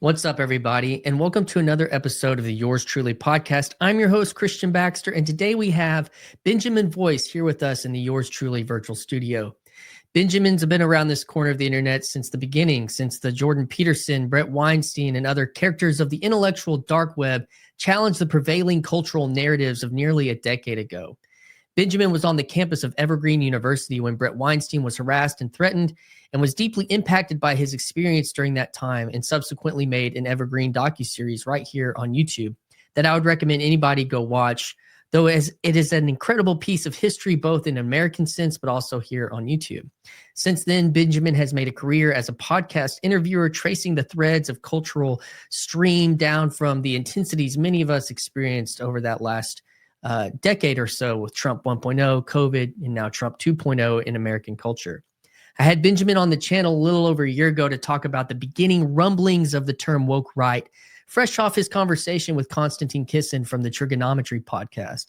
What's up, everybody, and welcome to another episode of the Yours Truly podcast. I'm your host, Christian Baxter, and today we have Benjamin Boyce here with us in the Yours Truly virtual studio. Benjamin's been around this corner of the internet since the beginning, since the Jordan Peterson, Brett Weinstein, and other characters of the intellectual dark web challenged the prevailing cultural narratives of nearly a decade ago. Benjamin was on the campus of Evergreen University when Brett Weinstein was harassed and threatened, and was deeply impacted by his experience during that time, and subsequently made an Evergreen docuseries right here on YouTube that I would recommend anybody go watch, though as it is an incredible piece of history, both in an American sense, but also here on YouTube. Since then, Benjamin has made a career as a podcast interviewer, tracing the threads of cultural stream down from the intensities many of us experienced over that last decade or so with Trump 1.0, COVID, and now Trump 2.0 in American culture. I had Benjamin on the channel a little over a year ago to talk about the beginning rumblings of the term woke right, fresh off his conversation with Konstantin Kisin from the Trigonometry podcast.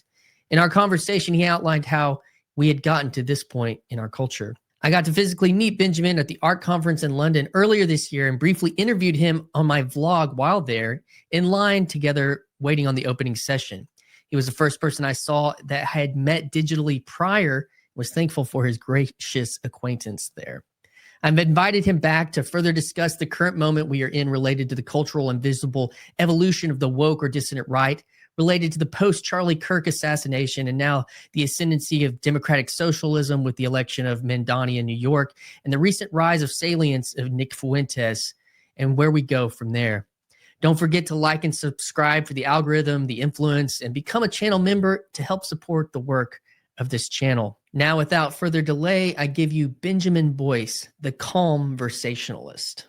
In our conversation, he outlined how we had gotten to this point in our culture. I got to physically meet Benjamin at the art conference in London earlier this year and briefly interviewed him on my vlog while there, in line together waiting on the opening session. He was the first person I saw that I had met digitally prior, was thankful for his gracious acquaintance there. I've invited him back to further discuss the current moment we are in related to the cultural and visible evolution of the woke or dissident right, related to the post-Charlie Kirk assassination, and now the ascendancy of democratic socialism with the election of Mamdani in New York, and the recent rise of salience of Nick Fuentes, and where we go from there. Don't forget to like and subscribe for the algorithm, the influence, and become a channel member to help support the work of this channel. Now, without further delay, I give you Benjamin Boyce, the calm versationalist.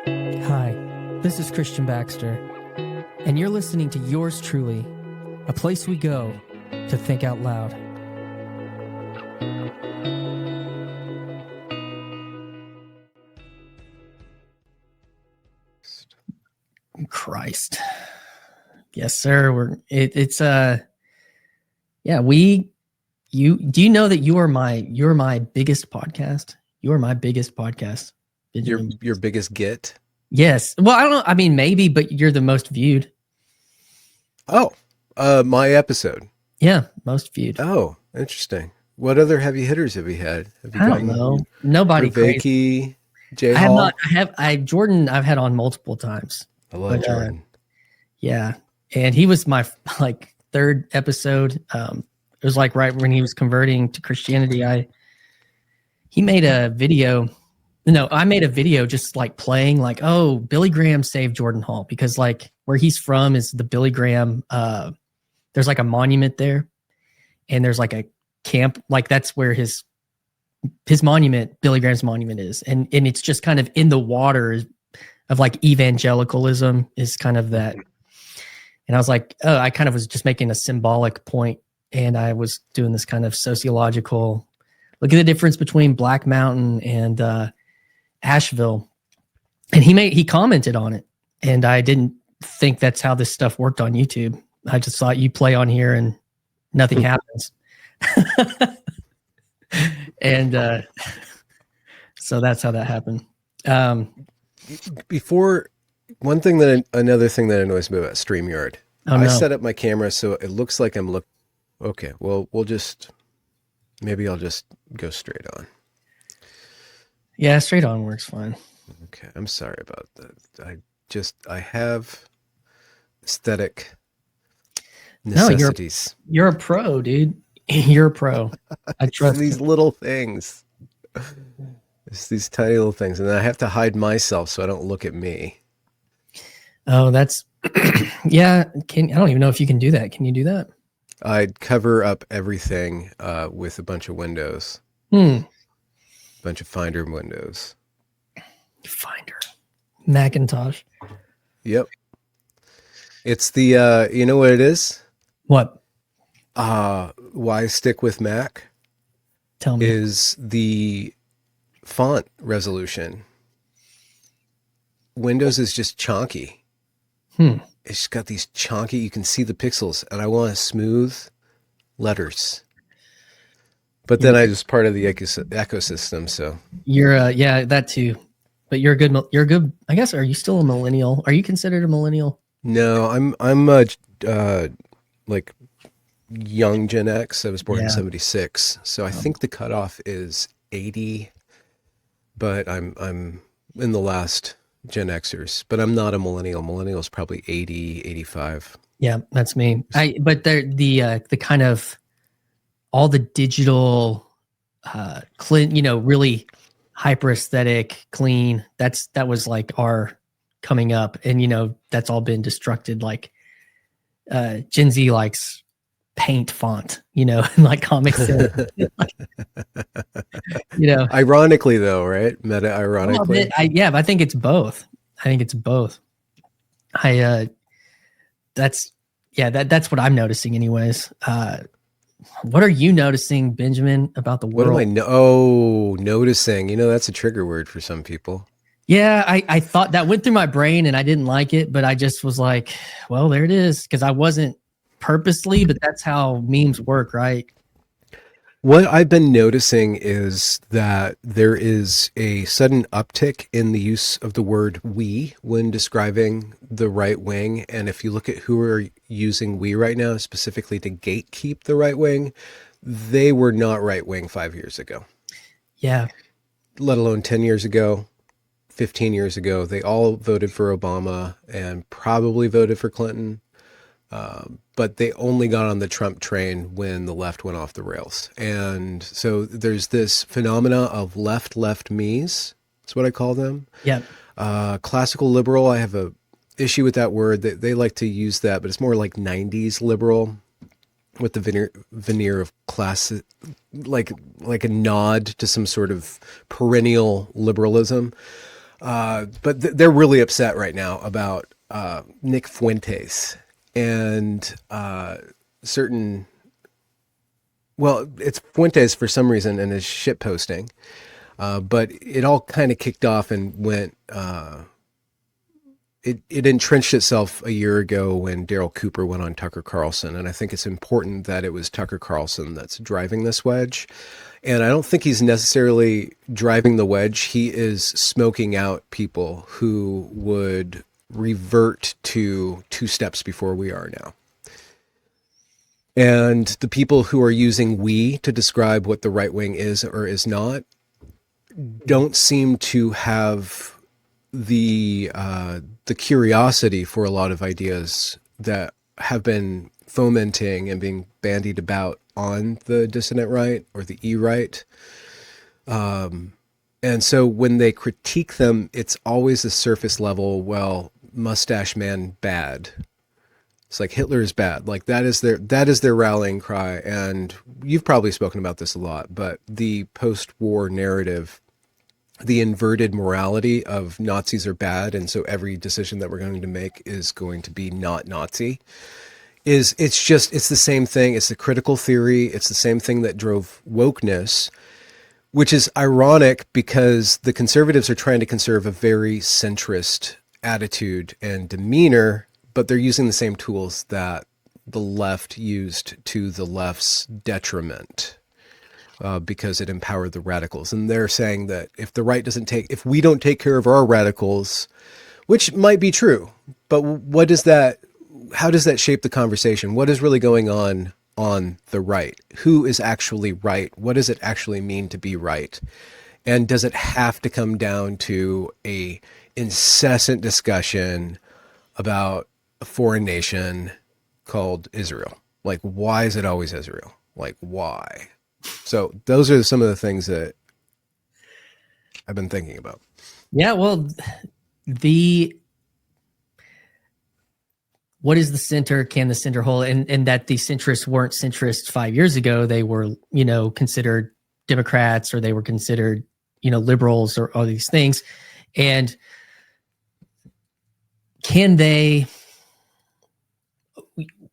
Hi, this is Christian Baxter, and you're listening to Yours Truly, a place we go to think out loud. Christ. Yes, sir. Do you know that you're my biggest podcast? You are my biggest podcast. Your biggest get? Yes. Well, I don't know. I mean, maybe, but you're the most viewed. Oh, my episode. Yeah, most viewed. Oh, interesting. What other heavy hitters have you had? I don't know. Nobody crazy. Jay Hall? Jordan I've had on multiple times. I love Jordan. Yeah. And he was my third episode. It was like right when he was converting to Christianity. He made a video. No, I made a video just like playing like, oh, Billy Graham saved Jordan Hall, because like where he's from is the Billy Graham. There's like a monument there, and there's like a camp. Like that's where his monument, Billy Graham's monument is. And it's just kind of in the water of like evangelicalism is kind of that. And I was like, oh, I kind of was just making a symbolic point, and I was doing this kind of sociological look at the difference between Black Mountain and Asheville. And he commented on it, and I didn't think that's how this stuff worked on YouTube. I just thought you play on here and nothing happens. And so that's how that happened. Another thing that annoys me about StreamYard. I set up my camera so it looks like I'm looking. Okay, well, maybe I'll just go straight on. Yeah, straight on works fine. Okay, I'm sorry about that. I have aesthetic necessities. No, you're a pro, dude. You're a pro. I trust these little things. It's these tiny little things, and then I have to hide myself so I don't look at me. Oh, that's yeah. I don't even know if you can do that. Can you do that? I'd cover up everything with a bunch of windows. Bunch of Finder windows. Finder. Macintosh. Yep. It's the you know what it is? What? Why stick with Mac? Tell me. Is the font resolution. Windows is just chonky. It's got these chonky, you can see the pixels, and I want smooth letters. But then I was part of the ecosystem, so. You're, yeah, that too. but you're a good, I guess. Are you still a millennial? Are you considered a millennial? No, I'm like young Gen X. I was born in 76. So I think the cutoff is 80, but I'm in the last Gen Xers, but I'm not a millennial. Millennial is probably 80, 85. Yeah, that's me. But the kind of all the digital, really hyper aesthetic, clean. That was like our coming up, and that's all been destructed. Like Gen Z likes paint font, and like comics. Ironically though, right? Meta ironically. But I think it's both. That's what I'm noticing anyways. What are you noticing, Benjamin, about the world? What am I noticing? That's a trigger word for some people. Yeah, I thought that went through my brain and I didn't like it, but I just was like, well, there it is. Because I wasn't purposely, but that's how memes work, right? What I've been noticing is that there is a sudden uptick in the use of the word we when describing the right wing. And if you look at who are using we right now, specifically to gatekeep the right wing, they were not right wing 5 years ago. Yeah. Let alone 10 years ago, 15 years ago. They all voted for Obama and probably voted for Clinton. But they only got on the Trump train when the left went off the rails. And so there's this phenomena of left me's. That's what I call them. Yeah. Classical liberal, I have a issue with that word. They like to use that, but it's more like 90s liberal with the veneer of class, like a nod to some sort of perennial liberalism. But they're really upset right now about Nick Fuentes and certain, well, it's Fuentes for some reason and his shit posting, but it all kind of kicked off and went, it entrenched itself a year ago when Daryl Cooper went on Tucker Carlson, and I think it's important that it was Tucker Carlson that's driving this wedge. And I don't think he's necessarily driving the wedge. He is smoking out people who would revert to 2 steps before we are now. And the people who are using we to describe what the right wing is or is not don't seem to have the curiosity for a lot of ideas that have been fomenting and being bandied about on the dissident right or the E-right. And so when they critique them, it's always a surface level, well, mustache man bad. It's like Hitler is bad. Like that is their rallying cry. And you've probably spoken about this a lot, but the post-war narrative, the inverted morality of Nazis are bad, and so every decision that we're going to make is going to be not Nazi, it's the same thing. It's the critical theory. It's the same thing that drove wokeness, which is ironic because the conservatives are trying to conserve a very centrist attitude and demeanor, but they're using the same tools that the left used to the left's detriment. Because it empowered the radicals. And they're saying that if if we don't take care of our radicals, which might be true, but how does that shape the conversation? What is really going on the right? Who is actually right? What does it actually mean to be right? And does it have to come down to a incessant discussion about a foreign nation called Israel? Like, why is it always Israel? Like, why? So those are some of the things that I've been thinking about. Yeah, well, what is the center? Can the center hold? And that the centrists weren't centrist 5 years ago. They were, considered Democrats, or they were considered, liberals, or all these things. And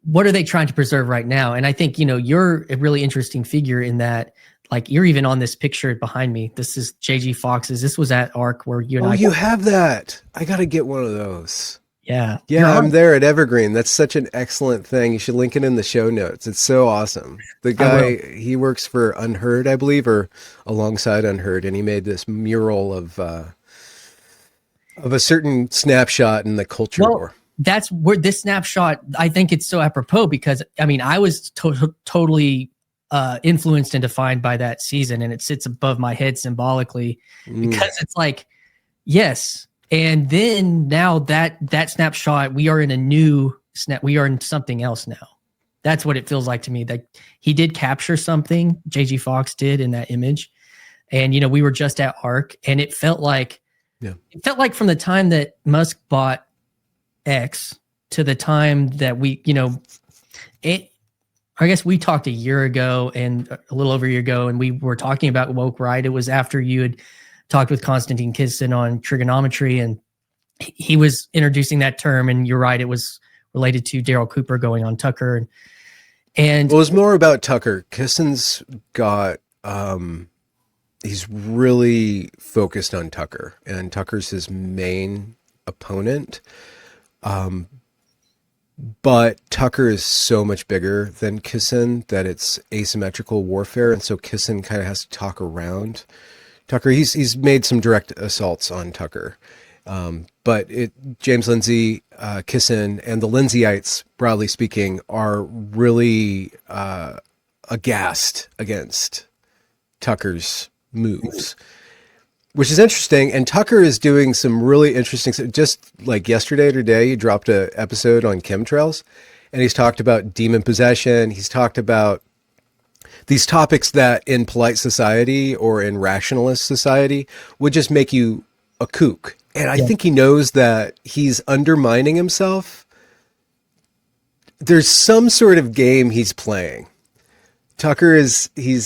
what are they trying to preserve right now? And I think, you're a really interesting figure in that, like, you're even on this picture behind me. This is JG Fox's. This was at ARC where you and I. Oh, you have that. I got to get one of those. Yeah. Yeah, I'm there at Evergreen. That's such an excellent thing. You should link it in the show notes. It's so awesome. The guy, he works for Unheard, I believe, or alongside Unheard, and he made this mural of of a certain snapshot in the culture war. That's where this snapshot, I think it's so apropos because, I mean, I was totally influenced and defined by that season, and it sits above my head symbolically because it's like, yes. And then now that snapshot, we are in a new we are in something else now. That's what it feels like to me. That he did capture something, J.G. Fox did in that image. And, you know, we were just at ARC, and it felt like, from the time that Musk bought X to the time that we, you know, I guess we talked a year ago and a little over a year ago, and we were talking about woke right. It was after you had talked with Konstantin Kisin on trigonometry, and he was introducing that term. And you're right, it was related to Daryl Cooper going on Tucker. And well, it was more about Tucker. Kissin's got, he's really focused on Tucker, and Tucker's his main opponent. But Tucker is so much bigger than Kisin that it's asymmetrical warfare. And so Kisin kind of has to talk around Tucker. He's made some direct assaults on Tucker. But James Lindsay, Kisin, and the Lindsay-ites, broadly speaking, are really aghast against Tucker's moves, which is interesting. And Tucker is doing some really interesting stuff. Just like yesterday or today, he dropped an episode on chemtrails, and he's talked about demon possession. He's talked about these topics that in polite society or in rationalist society would just make you a kook. And I think he knows that he's undermining himself. There's some sort of game he's playing. Tucker he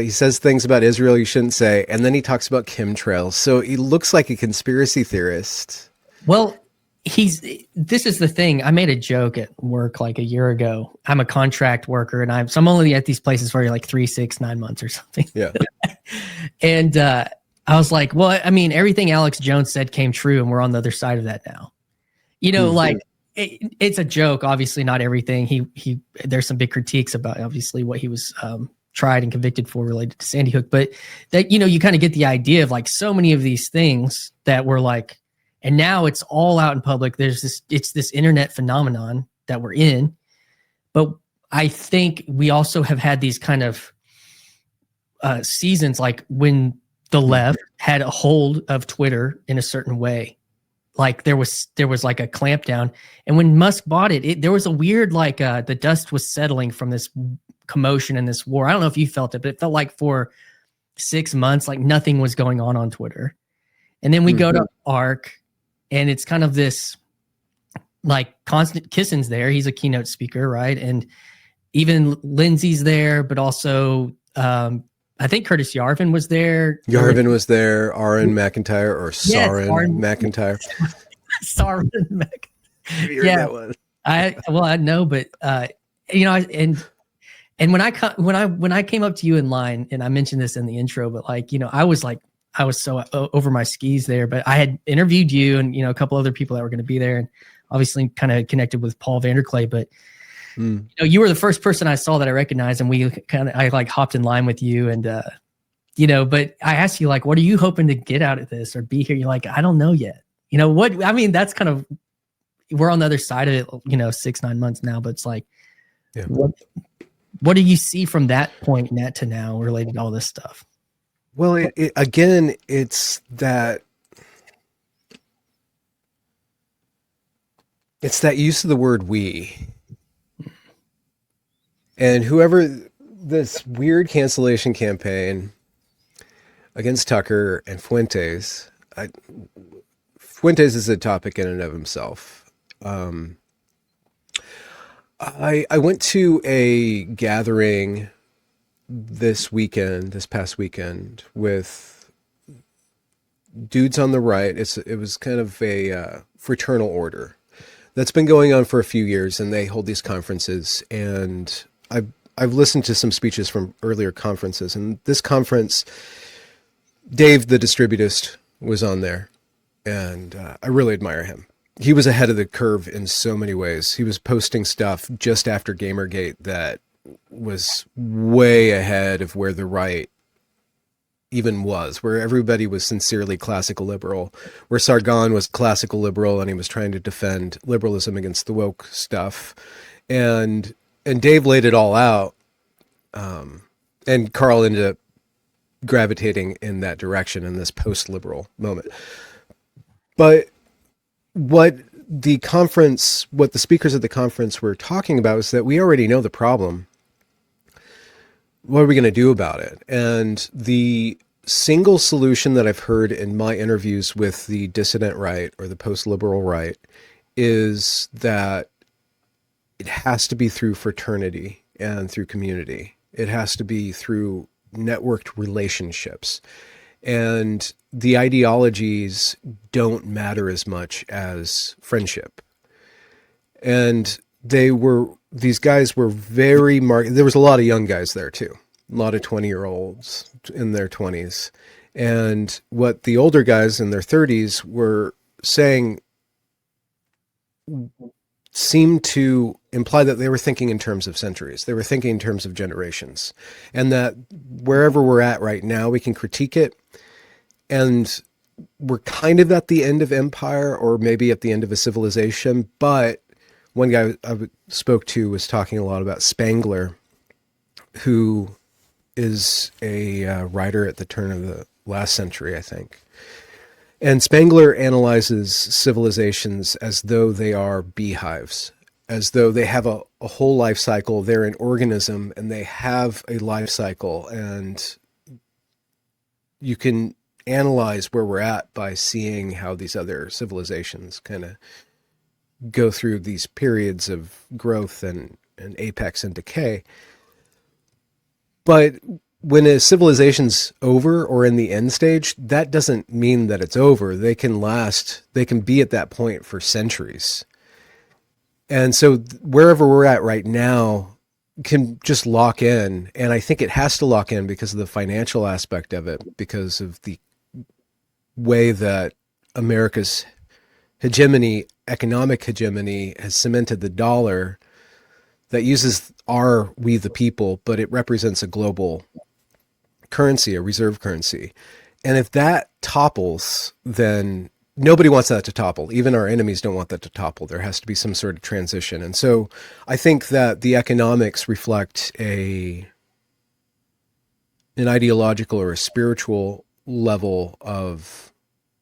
says things about Israel you shouldn't say, and then he talks about chemtrails. So he looks like a conspiracy theorist. Well, this is the thing. I made a joke at work like a year ago. I'm a contract worker, and I'm only at these places for like 3, 6, 9 months or something. Yeah. And I was like, well, I mean, everything Alex Jones said came true, and we're on the other side of that now. You know, like it's a joke. Obviously, not everything. He there's some big critiques about obviously what he was tried and convicted for related to Sandy Hook, but that, you know, you kind of get the idea of like so many of these things that were like, and now it's all out in public. It's this internet phenomenon that we're in. But I think we also have had these kind of seasons, like when the left had a hold of Twitter in a certain way. Like there was like a clampdown. And when Musk bought it, there was a weird, like the dust was settling from this commotion and this war. I don't know if you felt it, but it felt like for 6 months, like nothing was going on Twitter. And then we go to ARC, and it's kind of this like constant. Kissin's there. He's a keynote speaker, right? And even Lindsay's there, but also I think Curtis Yarvin was there. Yarvin was there. Aaron McIntyre or Sarin McIntyre. Sarin McIntyre. Yeah, that one. I know, but you know, and when I came up to you in line, and I mentioned this in the intro, but like, you know, I was so over my skis there, but I had interviewed you and, you know, a couple other people that were going to be there, and obviously kind of connected with Paul Vanderklay, but you know, you were the first person I saw that I recognized, and I like hopped in line with you, and you know, but I asked you like, what are you hoping to get out of this or be here? You're like, I don't know yet. You know what? I mean, that's kind of, we're on the other side of it, you know, 6, 9 months now, but it's like, what do you see from that point to now related to all this stuff? Well, again, it's that use of the word we. And whoever this weird cancellation campaign against Tucker and Fuentes, Fuentes is a topic in and of himself. I went to a gathering this past weekend, with dudes on the right. It was kind of a fraternal order that's been going on for a few years, and they hold these conferences, and I've listened to some speeches from earlier conferences, and this conference, Dave, the distributist, was on there, and I really admire him. He was ahead of the curve in so many ways. He was posting stuff just after Gamergate that was way ahead of where the right even was, where everybody was sincerely classical liberal, where Sargon was classical liberal and he was trying to defend liberalism against the woke stuff. And Dave laid it all out. And Carl ended up gravitating in that direction in this post-liberal moment. But what the speakers at the conference were talking about is that we already know the problem. What are we going to do about it? And the single solution that I've heard in my interviews with the dissident right or the post-liberal right is that it has to be through fraternity and through community. It has to be through networked relationships. And the ideologies don't matter as much as friendship. And these guys were very there was a lot of young guys there too. A lot of 20-year-olds in their 20s. And what the older guys in their 30s were saying seemed to imply that they were thinking in terms of centuries. They were thinking in terms of generations. And that wherever we're at right now, we can critique it. And we're kind of at the end of empire or maybe at the end of a civilization. But one guy I spoke to was talking a lot about Spengler, who is a writer at the turn of the last century, I think. And Spengler analyzes civilizations as though they are beehives, as though they have a whole life cycle. They're an organism and they have a life cycle. And you can analyze where we're at by seeing how these other civilizations kind of go through these periods of growth and apex and decay. But when a civilization's over or in the end stage, that doesn't mean that it's over. They can be at that point for centuries. And so wherever we're at right now can just lock in. And I think it has to lock in because of the financial aspect of it, because of the way that America's hegemony, economic hegemony, has cemented the dollar that uses we the people, but it represents a global currency, a reserve currency. And if that topples, then nobody wants that to topple. Even our enemies don't want that to topple. There has to be some sort of transition. And so I think that the economics reflect an ideological or a spiritual level of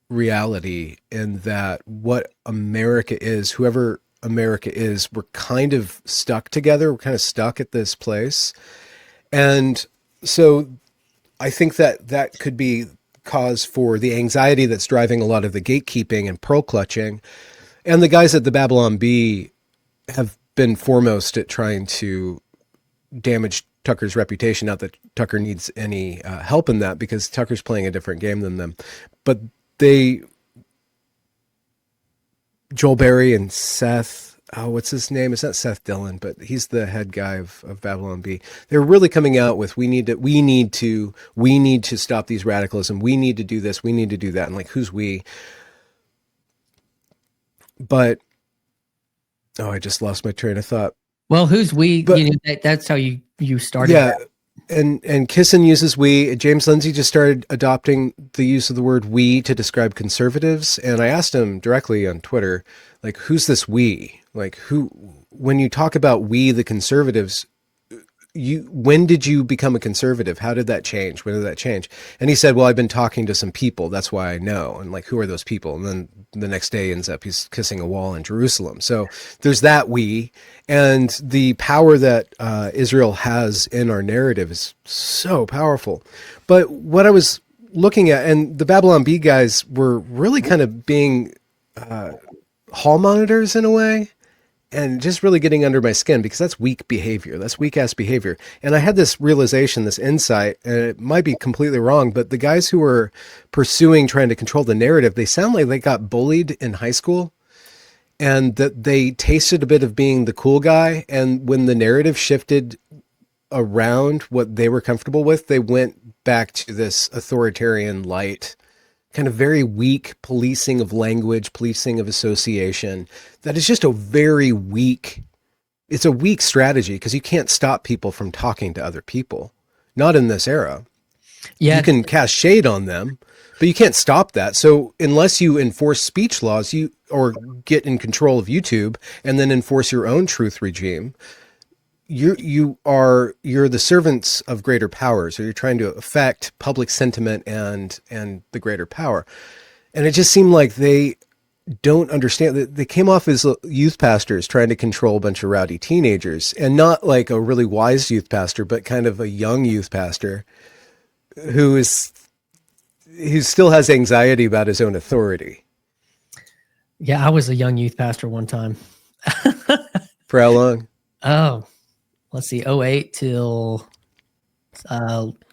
reality, in that what America is, whoever America is, we're kind of stuck together. We're kind of stuck at this place. And so I think that could be cause for the anxiety that's driving a lot of the gatekeeping and pearl clutching. And the guys at the Babylon Bee have been foremost at trying to damage Tucker's reputation. Not that Tucker needs any help in that, because Tucker's playing a different game than them. But Joel Berry and Seth, what's his name? It's not Seth Dillon, but he's the head guy of Babylon Bee. They're really coming out with, we need to stop these radicalism. We need to do this. We need to do that. And like, who's we? But, I just lost my train of thought. Well, who's we? But, that's how you started. Yeah. And Kissen uses we. James Lindsay just started adopting the use of the word we to describe conservatives. And I asked him directly on Twitter, like, who's this we? Like, when you talk about we, the conservatives, when did you become a conservative? How did that change? When did that change? And he said, well, I've been talking to some people. That's why I know. And like, who are those people? And then the next day ends up he's kissing a wall in Jerusalem. So there's that we, and the power that Israel has in our narrative is so powerful. But what I was looking at, and the Babylon Bee guys were really kind of being hall monitors in a way, and just really getting under my skin, because that's weak behavior. That's weak ass behavior. And I had this realization, this insight, and it might be completely wrong, but the guys who were trying to control the narrative, they sound like they got bullied in high school, and that they tasted a bit of being the cool guy. And when the narrative shifted around what they were comfortable with, they went back to this authoritarian light, kind of very weak policing of language, policing of association. That is just it's a weak strategy, because you can't stop people from talking to other people. Not in this era. Yeah. You can cast shade on them, but you can't stop that. So unless you enforce speech laws, or get in control of YouTube and then enforce your own truth regime, you're the servants of greater powers, or you're trying to affect public sentiment and the greater power. And it just seemed like they don't understand that. They came off as youth pastors trying to control a bunch of rowdy teenagers, and not like a really wise youth pastor, but kind of a young youth pastor who still has anxiety about his own authority. Yeah, I was a young youth pastor one time. For how long? Oh, let's see, 08 till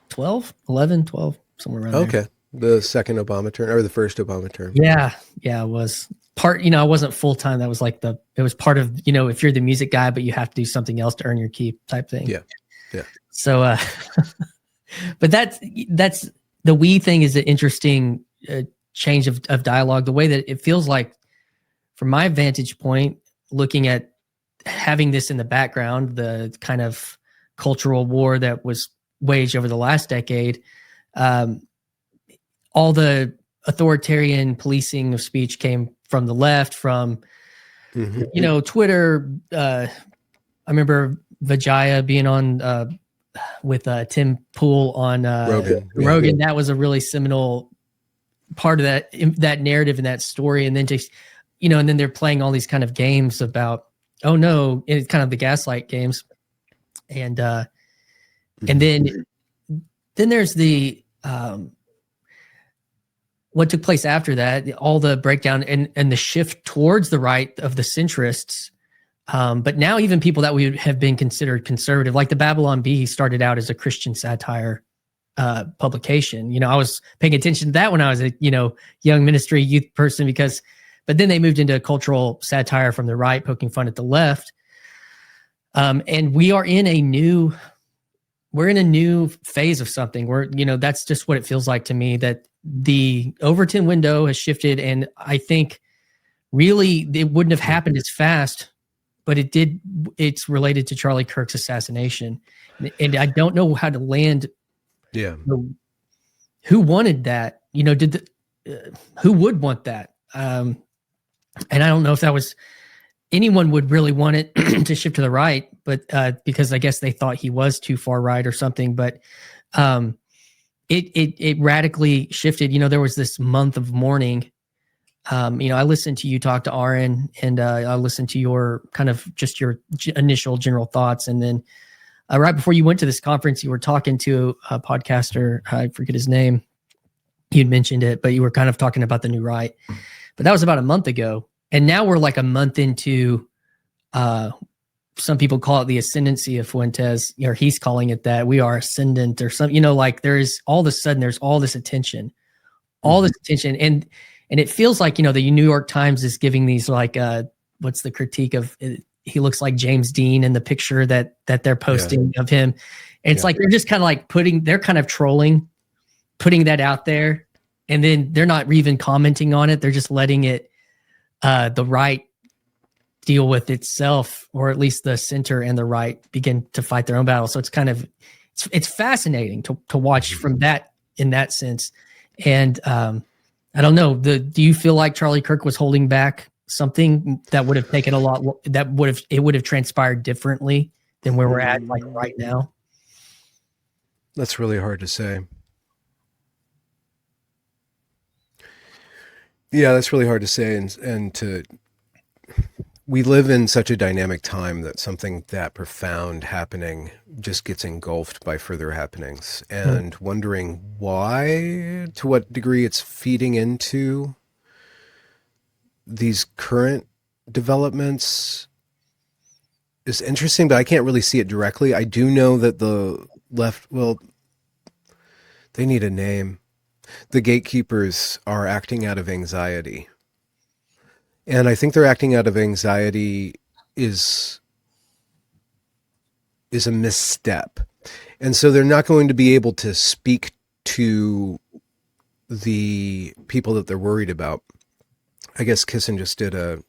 12, 11, 12, somewhere around there. Okay. The second Obama term, or the first Obama term. Yeah, it was part, I wasn't full-time. That was like it was part of, if you're the music guy, but you have to do something else to earn your keep type thing. Yeah. Yeah. So, but that's the we thing is an interesting change of dialogue, the way that it feels like from my vantage point, looking at having this in the background, the kind of cultural war that was waged over the last decade, all the authoritarian policing of speech came from the left, from, Twitter. I remember Vijaya being on with Tim Pool on Rogan. That was a really seminal part of that narrative and that story. And then just, and then they're playing all these kind of games about, oh no, it's kind of the gaslight games. And then there's the, what took place after that, all the breakdown and the shift towards the right of the centrists. But now even people that would have been considered conservative, like the Babylon Bee, started out as a Christian satire publication. I was paying attention to that when I was a, young ministry youth person, but then they moved into cultural satire from the right, poking fun at the left. And we're in a new phase of something. That's just what it feels like to me, that the Overton window has shifted. And I think really it wouldn't have happened as fast, but it did. It's related to Charlie Kirk's assassination. And I don't know how to land. Yeah. Who wanted that? Who would want that? And I don't know if that was anyone would really want it to shift to the right, but because I guess they thought he was too far right or something. But it radically shifted. There was this month of mourning. I listened to you talk to Aaron, and I listened to your kind of just your initial general thoughts, and then right before you went to this conference, you were talking to a podcaster. I forget his name. You'd mentioned it, but you were kind of talking about the new right. But that was about a month ago. And now we're like a month into, some people call it the ascendancy of Fuentes, or he's calling it that. We are ascendant or something, like there's all of a sudden, there's all this attention. And it feels like, the New York Times is giving these like, what's the critique of, he looks like James Dean in the picture that they're posting of him. And it's like, they're just kind of like they're kind of trolling, putting that out there. And then they're not even commenting on it. They're just letting it, the right deal with itself, or at least the center and the right begin to fight their own battle. So it's kind of, it's fascinating to watch from that, in that sense. And I don't know, do you feel like Charlie Kirk was holding back something that would have taken it would have transpired differently than where we're at like right now? That's really hard to say. Yeah, that's really hard to say. We live in such a dynamic time that something that profound happening just gets engulfed by further happenings, and wondering why, to what degree it's feeding into these current developments is interesting, but I can't really see it directly. I do know that the left, they need a name. The gatekeepers are acting out of anxiety. And I think they're acting out of anxiety is a misstep. And so they're not going to be able to speak to the people that they're worried about. I guess Kissen just did a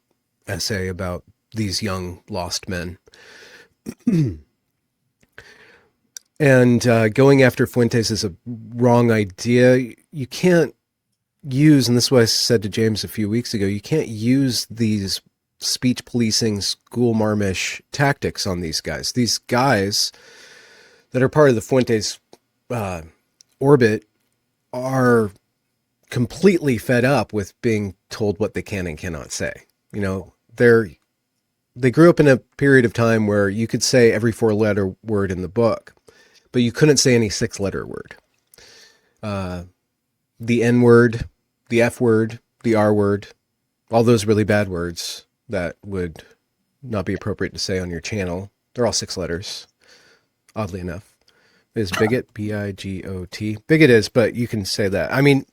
essay about these young lost men. And going after Fuentes is a wrong idea. You can't use, and this is what I said to James a few weeks ago, you can't use these speech policing, school marmish tactics on these guys. These guys that are part of the Fuentes orbit are completely fed up with being told what they can and cannot say. You know, they grew up in a period of time where you could say every 4-letter word in the book, but you couldn't say any 6-letter word. The N word, the F word, the R word, all those really bad words that would not be appropriate to say on your channel. They're all 6 letters, oddly enough. Is bigot, B-I-G-O-T. Bigot is, but you can say that. I mean,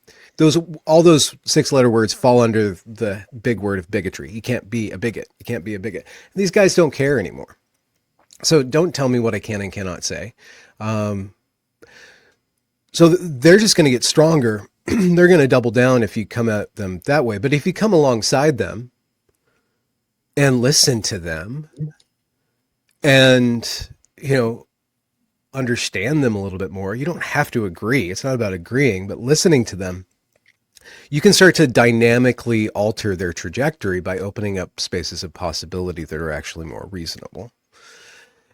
all those 6-letter words fall under the big word of bigotry. You can't be a bigot. You can't be a bigot. And these guys don't care anymore. So don't tell me what I can and cannot say. So they're just going to get stronger. They're going to double down if you come at them that way. But if you come alongside them and listen to them and, you know, understand them a little bit more, you don't have to agree. It's not about agreeing, but listening to them, you can start to dynamically alter their trajectory by opening up spaces of possibility that are actually more reasonable.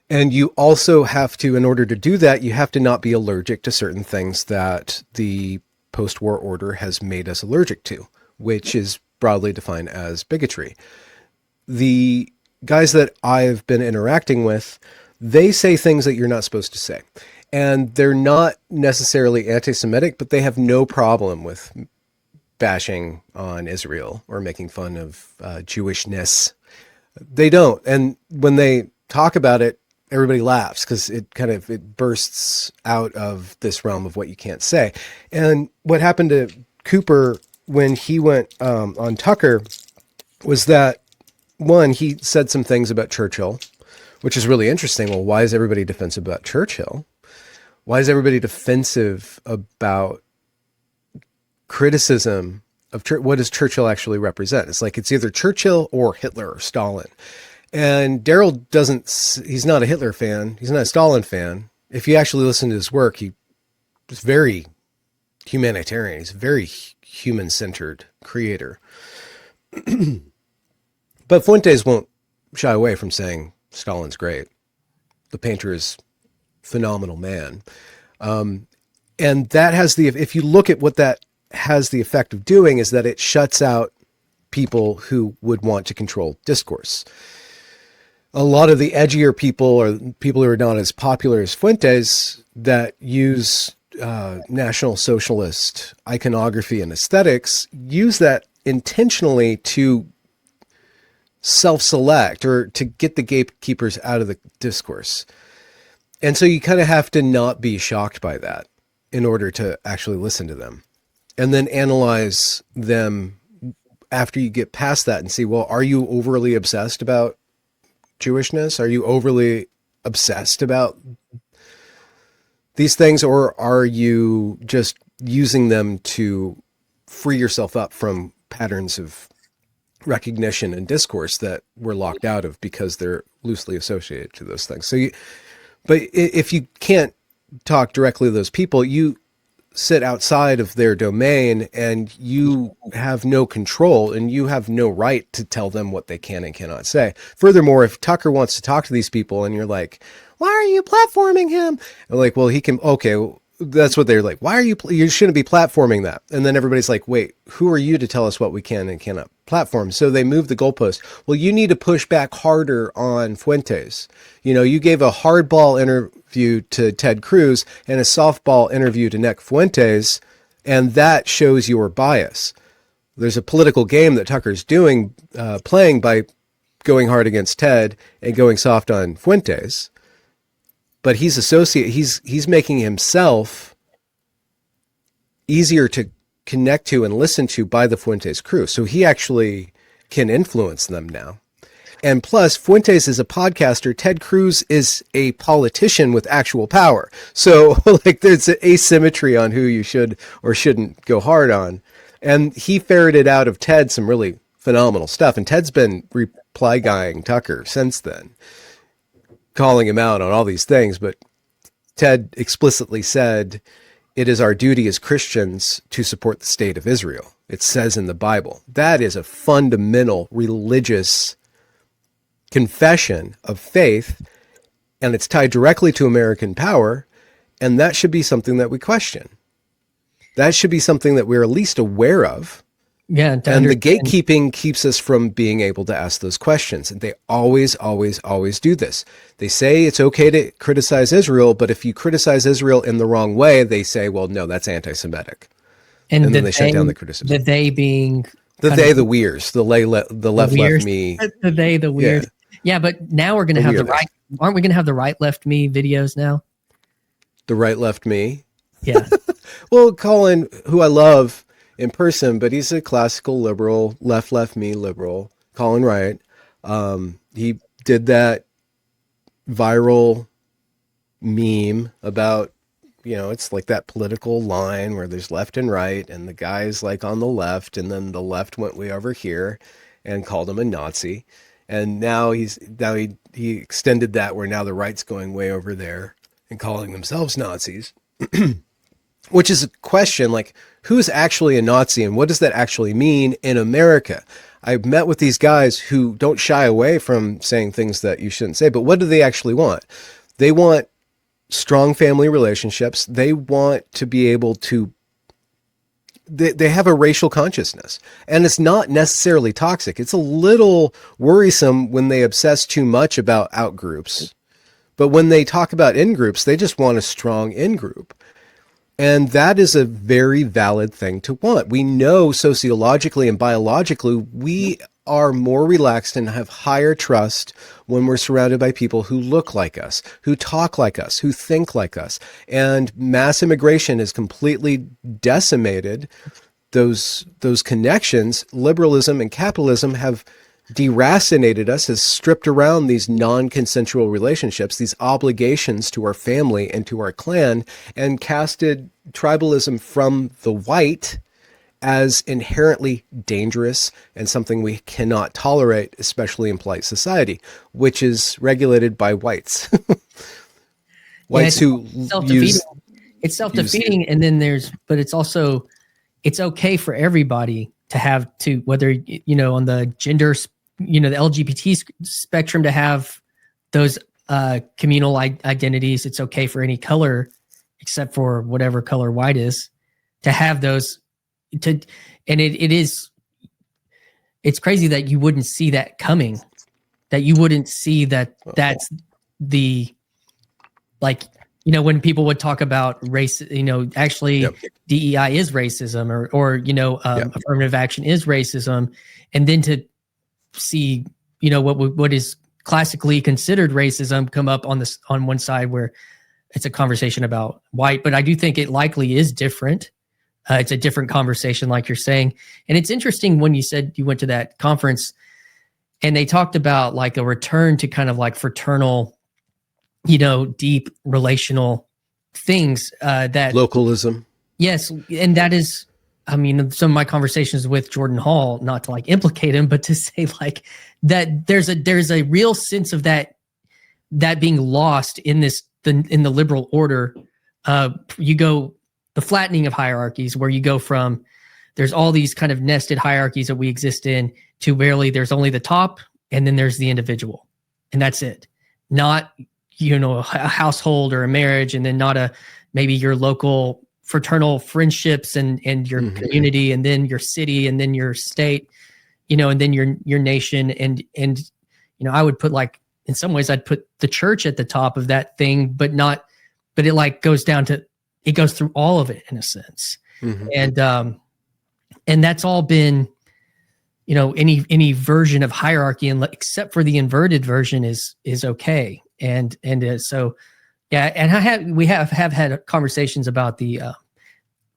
And you also have to, in order to do that, you have to not be allergic to certain things that the post-war order has made us allergic to, which is broadly defined as bigotry. The guys that I've been interacting with, they say things that you're not supposed to say. And they're not necessarily anti-Semitic, but they have no problem with bashing on Israel or making fun of Jewishness. They don't. And when they talk about it, everybody laughs because it bursts out of this realm of what you can't say. And what happened to Cooper when he went on Tucker was that, one, he said some things about Churchill, which is really interesting. Well, why is everybody defensive about Churchill? Why is everybody defensive about criticism of what does Churchill actually represent? It's like it's either Churchill or Hitler or Stalin. And Daryl he's not a Hitler fan. He's not a Stalin fan. If you actually listen to his work, he's very humanitarian. He's a very human-centered creator. But Fuentes won't shy away from saying Stalin's great. The painter is a phenomenal man. And that has if you look at what that has the effect of doing, is that it shuts out people who would want to control discourse. A lot of the edgier people, or people who are not as popular as Fuentes, that use National Socialist iconography and aesthetics, use that intentionally to self-select or to get the gatekeepers out of the discourse. And so you kind of have to not be shocked by that in order to actually listen to them. And then analyze them after you get past that and see, well, are you overly obsessed about Jewishness? Are you overly obsessed about these things, or are you just using them to free yourself up from patterns of recognition and discourse that we're locked out of because they're loosely associated to those things? So but if you can't talk directly to those people, you sit outside of their domain and you have no control and you have no right to tell them what they can and cannot say. Furthermore, if Tucker wants to talk to these people and you're like, why are you platforming him? And like, well, he can, okay, that's what they're like. Why are you shouldn't be platforming that. And then everybody's like, wait, who are you to tell us what we can and cannot platform? So they move the goalpost. Well, you need to push back harder on Fuentes. You know, you gave a hardball interview to Ted Cruz and a softball interview to Nick Fuentes, and that shows your bias. There's a political game that Tucker's playing by going hard against Ted and going soft on Fuentes. But he's making himself easier to connect to and listen to by the Fuentes crew. So he actually can influence them now. And plus, Fuentes is a podcaster. Ted Cruz is a politician with actual power. So like there's an asymmetry on who you should or shouldn't go hard on. And he ferreted out of Ted some really phenomenal stuff. And Ted's been reply guying Tucker since then, calling him out on all these things. But Ted explicitly said, it is our duty as Christians to support the state of Israel. It says in the Bible. That is a fundamental religious confession of faith, and it's tied directly to American power, and that should be something that we question. That should be something that we're at least aware of. Yeah, and the gatekeeping keeps us from being able to ask those questions. And they always, always, always do this. They say it's okay to criticize Israel, but if you criticize Israel in the wrong way, they say, well, no, that's anti-Semitic. And then they shut down the criticism. The they being... The weers, the left, me. The weird. Yeah, but now we're going to have the right... Aren't we going to have the right, left, me videos now? The right, left, me? Yeah. Well, Colin, who I love in person, but he's a classical liberal, left, me liberal, Colin Wright. He did that viral meme about, it's like that political line where there's left and right, and the guy's like on the left, and then the left went way over here and called him a Nazi. And now he extended that where now the right's going way over there and calling themselves Nazis. Which is a question, like, who's actually a Nazi and what does that actually mean in America? I've met with these guys who don't shy away from saying things that you shouldn't say, but what do they actually want? They want strong family relationships. They want to be able to, they have a racial consciousness, and it's not necessarily toxic. It's a little worrisome when they obsess too much about out groups, but when they talk about in groups, they just want a strong in group. And that is a very valid thing to want. We know sociologically and biologically, we are more relaxed and have higher trust when we're surrounded by people who look like us, who talk like us, who think like us. And mass immigration has completely decimated those connections. Liberalism and capitalism have deracinated us, has stripped around these non-consensual relationships, these obligations to our family and to our clan, and casted tribalism from the white as inherently dangerous and something we cannot tolerate, especially in polite society, which is regulated by whites. Whites who use... It's self-defeating, and then but it's also, it's okay for everybody to have to, whether, on the gender, the LGBT spectrum, to have those communal identities. It's okay for any color, except for whatever color white is, to have those. And it's crazy that you wouldn't see that coming, that you wouldn't see that that's the, like, when people would talk about race, actually yep. DEI is racism, or yep. affirmative action is racism. And then to see, what is classically considered racism come up on one side where it's a conversation about white, but I do think it likely is different. It's a different conversation, like you're saying. And it's interesting when you said you went to that conference and they talked about like a return to kind of like fraternal, deep relational things, that localism. Yes. And that is, some of my conversations with Jordan Hall, not to like implicate him, but to say like that there's a real sense of that being lost in in the liberal order. The flattening of hierarchies, where you go from, there's all these kind of nested hierarchies that we exist in, to barely there's only the top and then there's the individual, and that's it. Not, a household or a marriage, and then not maybe your local fraternal friendships and your mm-hmm. community, and then your city, and then your state, and then your nation. And I would put, like, in some ways I'd put the church at the top of that thing, but it like goes down to, it goes through all of it in a sense. Mm-hmm. And that's all been, any version of hierarchy, and except for the inverted version is okay. And so, yeah. And we have had conversations about the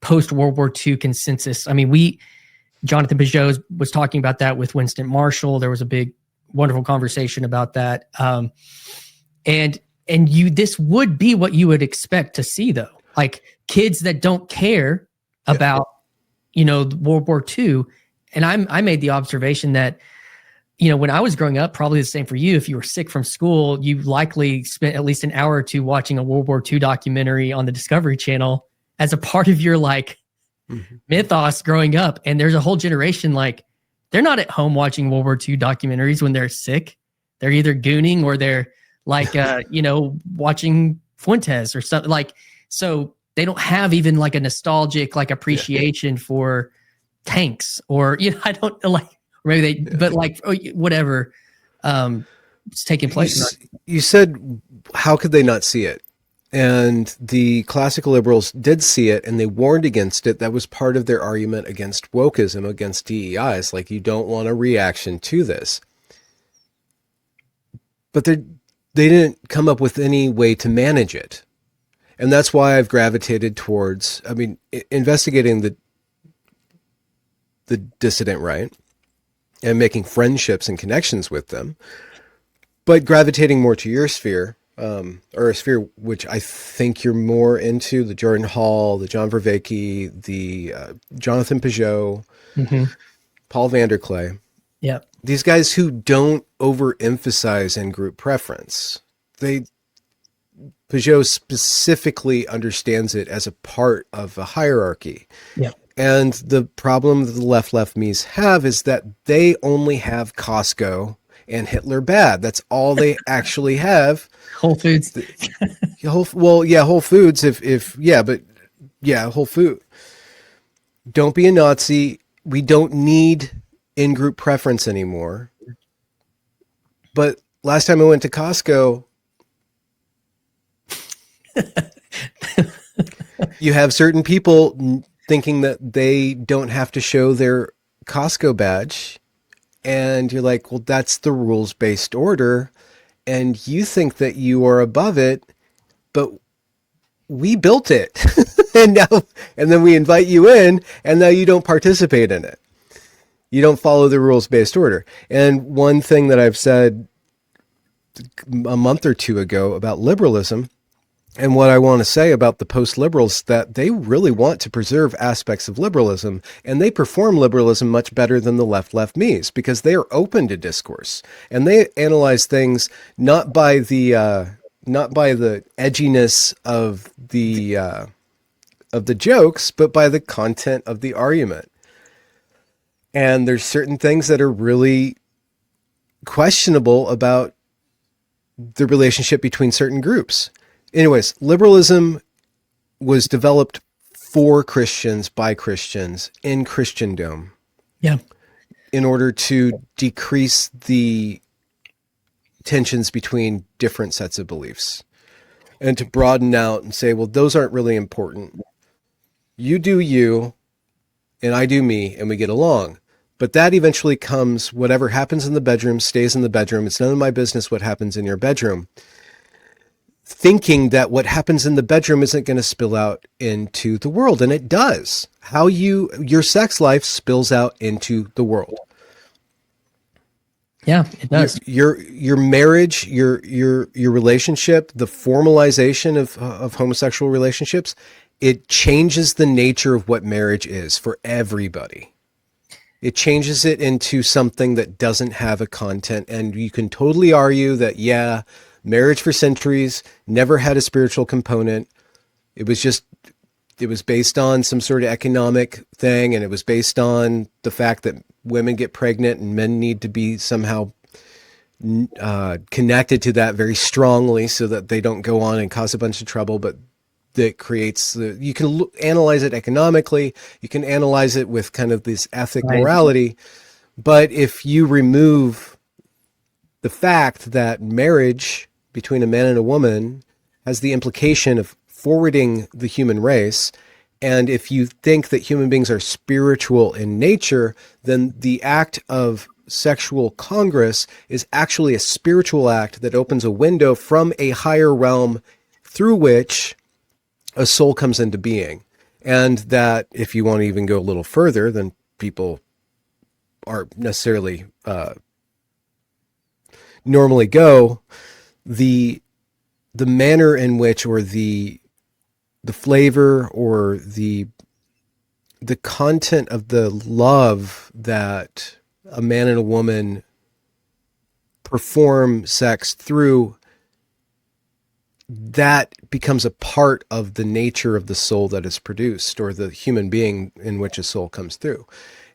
post World War II consensus. Jonathan Peugeot was talking about that with Winston Marshall. There was a big, wonderful conversation about that. And this would be what you would expect to see, though. Like kids that don't care about, World War II. And I made the observation that when I was growing up, probably the same for you. If you were sick from school, you likely spent at least an hour or two watching a World War II documentary on the Discovery Channel as a part of your mythos growing up. And there's a whole generation, they're not at home watching World War II documentaries when they're sick. They're either gooning or they're watching Fuentes or something so they don't have even a nostalgic appreciation for tanks or, I don't maybe they, but whatever is taking place. You said, how could they not see it? And the classical liberals did see it, and they warned against it. That was part of their argument against wokeism, against DEI. It's you don't want a reaction to this. But they didn't come up with any way to manage it. And that's why I've gravitated towards, investigating the dissident right and making friendships and connections with them, but gravitating more to your sphere, or a sphere which I think you're more into, the Jordan Hall, the John Vervaeke, the Jonathan Peugeot, Paul Vanderklay. Yeah. These guys who don't overemphasize in-group preference. Peugeot specifically understands it as a part of a hierarchy. Yeah. And the problem that the left me's have is that they only have Costco and Hitler bad. That's all they actually have. Whole Foods. Whole Foods. Whole Food. Don't be a Nazi. We don't need in-group preference anymore. But last time I went to Costco, you have certain people thinking that they don't have to show their Costco badge. And you're like, well, that's the rules-based order. And you think that you are above it, but we built it. and then we invite you in, and now you don't participate in it. You don't follow the rules-based order. And one thing that I've said a month or two ago about liberalism, and what I want to say about the post-liberals, that they really want to preserve aspects of liberalism, and they perform liberalism much better than the left me's, because they are open to discourse, and they analyze things not by the edginess of the jokes, but by the content of the argument. And there's certain things that are really questionable about the relationship between certain groups. Anyways, liberalism was developed for Christians by Christians in Christendom. Yeah. In order to decrease the tensions between different sets of beliefs and to broaden out and say, well, those aren't really important. You do you and I do me, and we get along. But that eventually comes, whatever happens in the bedroom stays in the bedroom. It's none of my business what happens in your bedroom. Thinking that what happens in the bedroom isn't going to spill out into the world, and it does. Your sex life spills out into the world. Yeah, it does. Your marriage, your relationship, the formalization of homosexual relationships, it changes the nature of what marriage is for everybody. It changes it into something that doesn't have a content, and you can totally argue that, yeah, marriage for centuries never had a spiritual component. It was based on some sort of economic thing, and it was based on the fact that women get pregnant and men need to be somehow connected to that very strongly so that they don't go on and cause a bunch of trouble. But that creates you can analyze it economically, you can analyze it with kind of this ethic morality. But if you remove the fact that marriage between a man and a woman has the implication of forwarding the human race, and if you think that human beings are spiritual in nature, then the act of sexual congress is actually a spiritual act that opens a window from a higher realm through which a soul comes into being. And that, if you want to even go a little further than people aren't necessarily normally go, the manner in which, or the flavor, or the content of the love that a man and a woman perform sex through, that becomes a part of the nature of the soul that is produced, or the human being in which a soul comes through.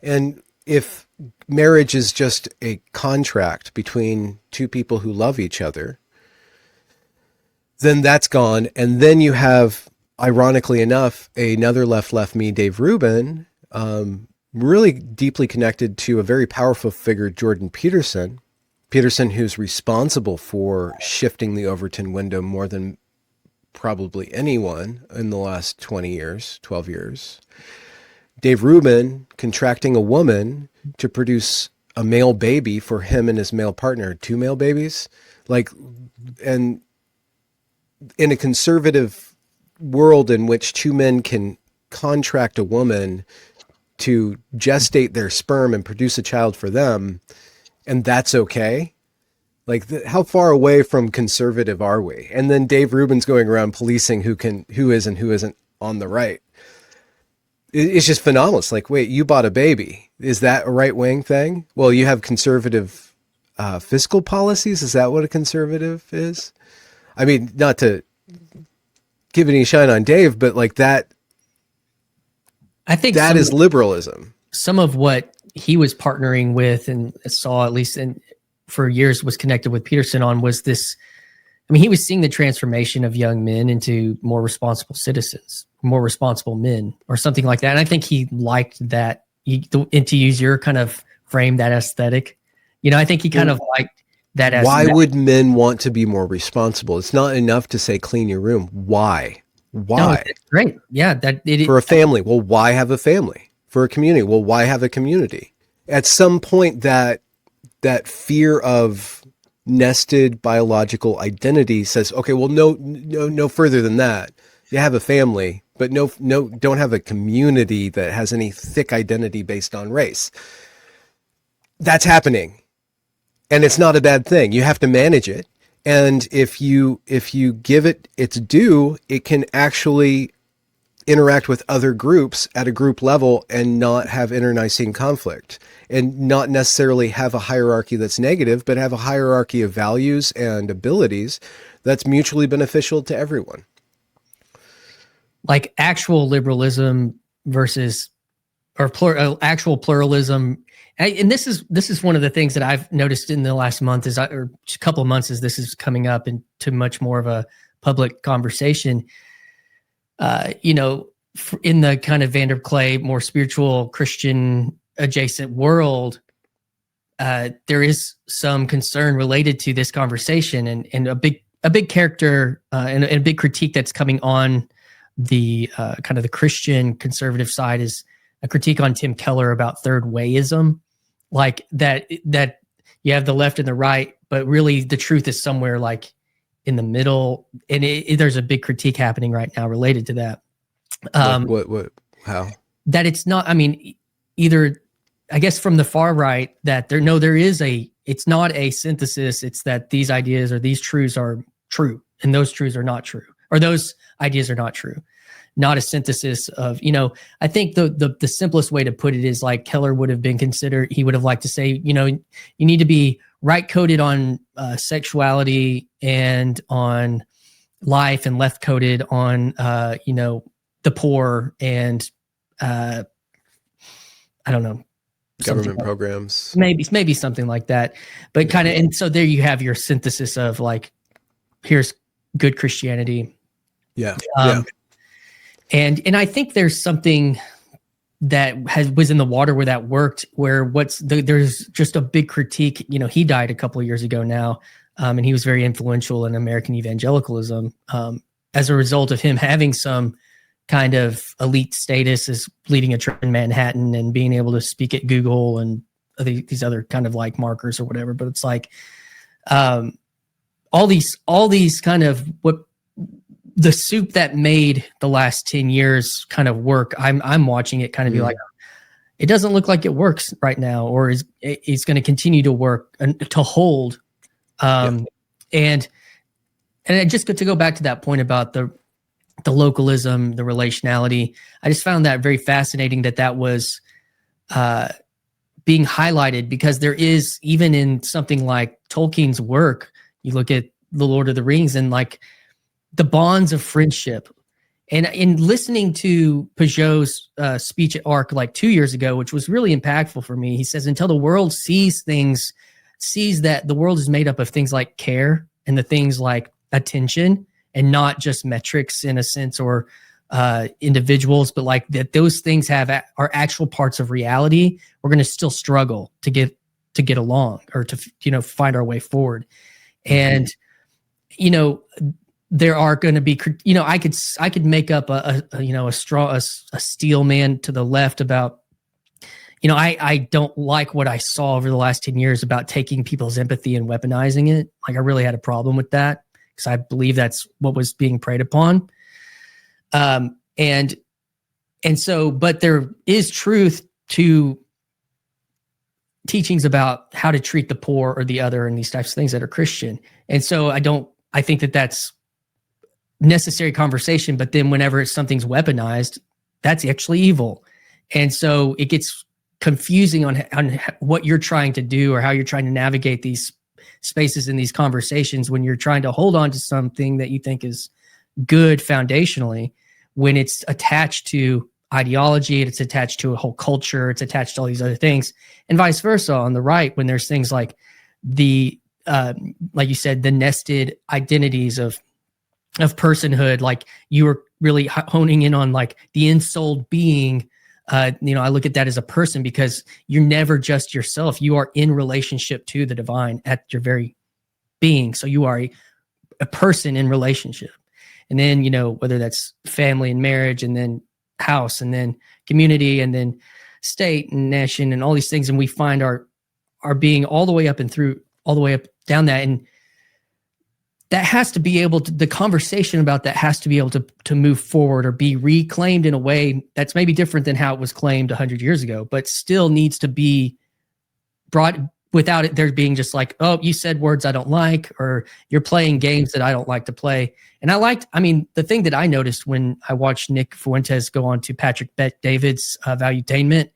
And if marriage is just a contract between two people who love each other, then that's gone. And then you have, ironically enough, another left me, Dave Rubin, really deeply connected to a very powerful figure, Jordan Peterson, who's responsible for shifting the Overton window more than probably anyone in the last 12 years. Dave Rubin contracting a woman to produce a male baby for him and his male partner, 2 male babies. And in a conservative world in which 2 men can contract a woman to gestate their sperm and produce a child for them, and that's okay. How far away from conservative are we? And then Dave Rubin's going around policing who is and who isn't on the right. It's just phenomenal. It's like, wait, you bought a baby. Is that a right wing thing? Well, you have conservative fiscal policies. Is that what a conservative is? I mean, not to give any shine on Dave, but that, I think that is liberalism. Some of what he was partnering with and saw, at least for years, was connected with Peterson on, was this. I mean, he was seeing the transformation of young men into more responsible citizens, more responsible men, or something like that. And I think he liked that. And to use your kind of frame, that aesthetic, I think he kind of liked that. Why would men want to be more responsible? It's not enough to say clean your room. Why? No, that's great. Yeah, for a family. Well, why have a family? For a community. Well, why have a community? At some point, that fear of nested biological identity says, okay, well, no further than that. You have a family, but don't have a community that has any thick identity based on race. That's happening. And it's not a bad thing. You have to manage it. And if you give it its due, it can actually interact with other groups at a group level and not have internecine conflict, and not necessarily have a hierarchy that's negative, but have a hierarchy of values and abilities that's mutually beneficial to everyone. Like actual liberalism versus actual pluralism. And this is one of the things that I've noticed in the last month, or a couple of months, as this is coming up into much more of a public conversation. In the kind of Vanderklay, more spiritual Christian adjacent world, there is some concern related to this conversation, and a big character and a big critique that's coming on the kind of the Christian conservative side is a critique on Tim Keller about third wayism, like that you have the left and the right, but really the truth is somewhere in the middle. And there's a big critique happening right now related to that. How? That it's not, I mean, either, I guess from the far right, that it's not a synthesis. It's that these ideas or these truths are true and those truths are not true, or those ideas are not true. Not a synthesis of, I think the simplest way to put it is like Keller would have been considered, he would have liked to say, you need to be right coded on sexuality and on life, and left coded on, the poor and I don't know, government programs, maybe something like that. But kind of, and so there you have your synthesis of here's good Christianity. Yeah. And I think there's something that was in the water where that worked, where there's just a big critique. He died a couple of years ago now, and he was very influential in American evangelicalism as a result of him having some kind of elite status as leading a church in Manhattan and being able to speak at Google and these other kind of markers or whatever. But it's all these kind of what the soup that made the last 10 years kind of work. I'm watching it kind of be like, it doesn't look like it works right now, or is going to continue to work and to hold. And just to go back to that point about the localism, the relationality, I just found that very fascinating that was being highlighted, because there is, even in something like Tolkien's work, you look at The Lord of the Rings and like the bonds of friendship. And in listening to Peugeot's speech at ARC like 2 years ago, which was really impactful for me, he says, until the world sees that the world is made up of things like care and the things like attention, and not just metrics in a sense, or individuals, but like that those things are actual parts of reality, we're going to still struggle to get along, or to find our way forward. And there are going to be, I could make up a steel man to the left about, I don't like what I saw over the last 10 years about taking people's empathy and weaponizing it. Like, I really had a problem with that, because I believe that's what was being preyed upon. And so, but there is truth to teachings about how to treat the poor or the other and these types of things that are Christian. And so I think that that's necessary conversation, but then whenever something's weaponized, that's actually evil. And so it gets confusing on what you're trying to do, or how you're trying to navigate these spaces in these conversations, when you're trying to hold on to something that you think is good foundationally, when it's attached to ideology, it's attached to a whole culture, it's attached to all these other things, and vice versa on the right, when there's things like like you said, the nested identities of personhood, like you were really honing in on like the ensouled being. I look at that as a person, because you're never just yourself. You are in relationship to the divine at your very being. So you are a person in relationship. And then, whether that's family and marriage, and then house, and then community, and then state and nation, and all these things. And we find our being all the way up and through, all the way up, down that. And that has to be able to, the conversation about that has to be able to move forward, or be reclaimed in a way that's maybe different than how it was claimed 100 years ago, but still needs to be brought, without it there being just like, oh, you said words I don't like, or you're playing games that I don't like to play. And the thing that I noticed when I watched Nick Fuentes go on to Patrick Bet-David's Valuetainment,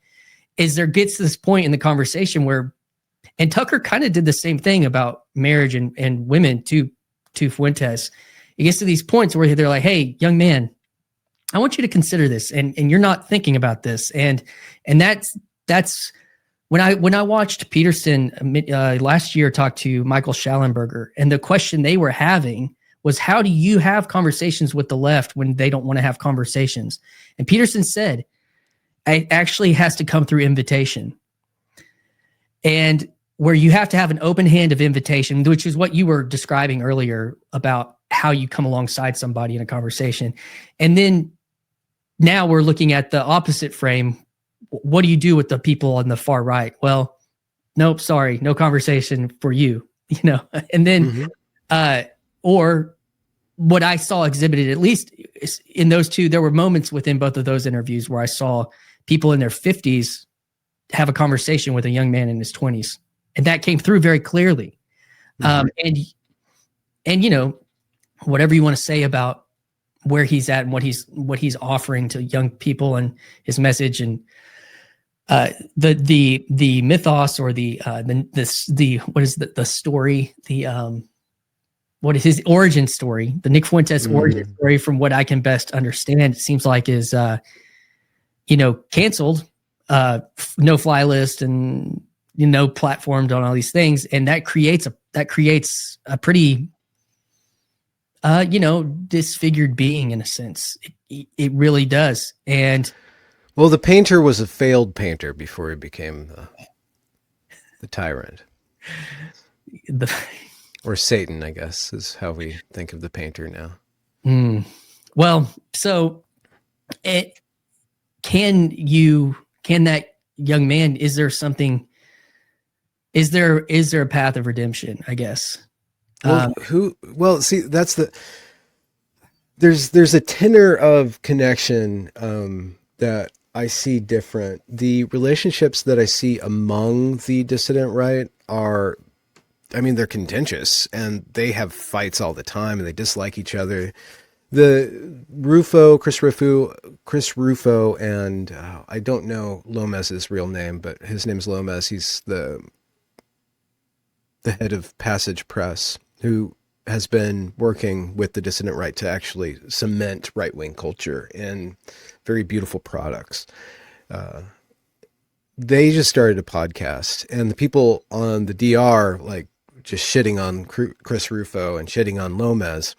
is there gets to this point in the conversation where, and Tucker kind of did the same thing about marriage and women to Fuentes. It gets to these points where they're like, hey, young man, I want you to consider this, and you're not thinking about this. And that's when I watched Peterson last year talk to Michael Schallenberger, and the question they were having was, how do you have conversations with the left when they don't want to have conversations? And Peterson said, it actually has to come through invitation. And where you have to have an open hand of invitation, which is what you were describing earlier about how you come alongside somebody in a conversation. And then now we're looking at the opposite frame. What do you do with the people on the far right? Well, nope, sorry, no conversation for you, and then, or what I saw exhibited, at least in those two, there were moments within both of those interviews where I saw people in their 50s have a conversation with a young man in his 20s. And that came through very clearly. And whatever you want to say about where he's at and what he's offering to young people and his message, and the mythos, or the what is the story, what is his origin story, the Nick Fuentes origin story, from what I can best understand, it seems like is canceled, no fly list, and platformed on all these things, and that creates a pretty disfigured being in a sense. It really does. And well, the painter was a failed painter before he became the tyrant. Or Satan, I guess, is how we think of the painter now. Well, so can that young man, is there a path of redemption, I guess? See, that's there's a tenor of connection that I see different. The relationships that I see among the dissident right they're contentious, and they have fights all the time, and they dislike each other. Chris Rufo, and I don't know Lomez's real name, but his name's Lomez. He's the head of Passage Press, who has been working with the dissident right to actually cement right-wing culture in very beautiful products. They just started a podcast, and the people on the DR, like, just shitting on Chris Rufo and shitting on Lomez.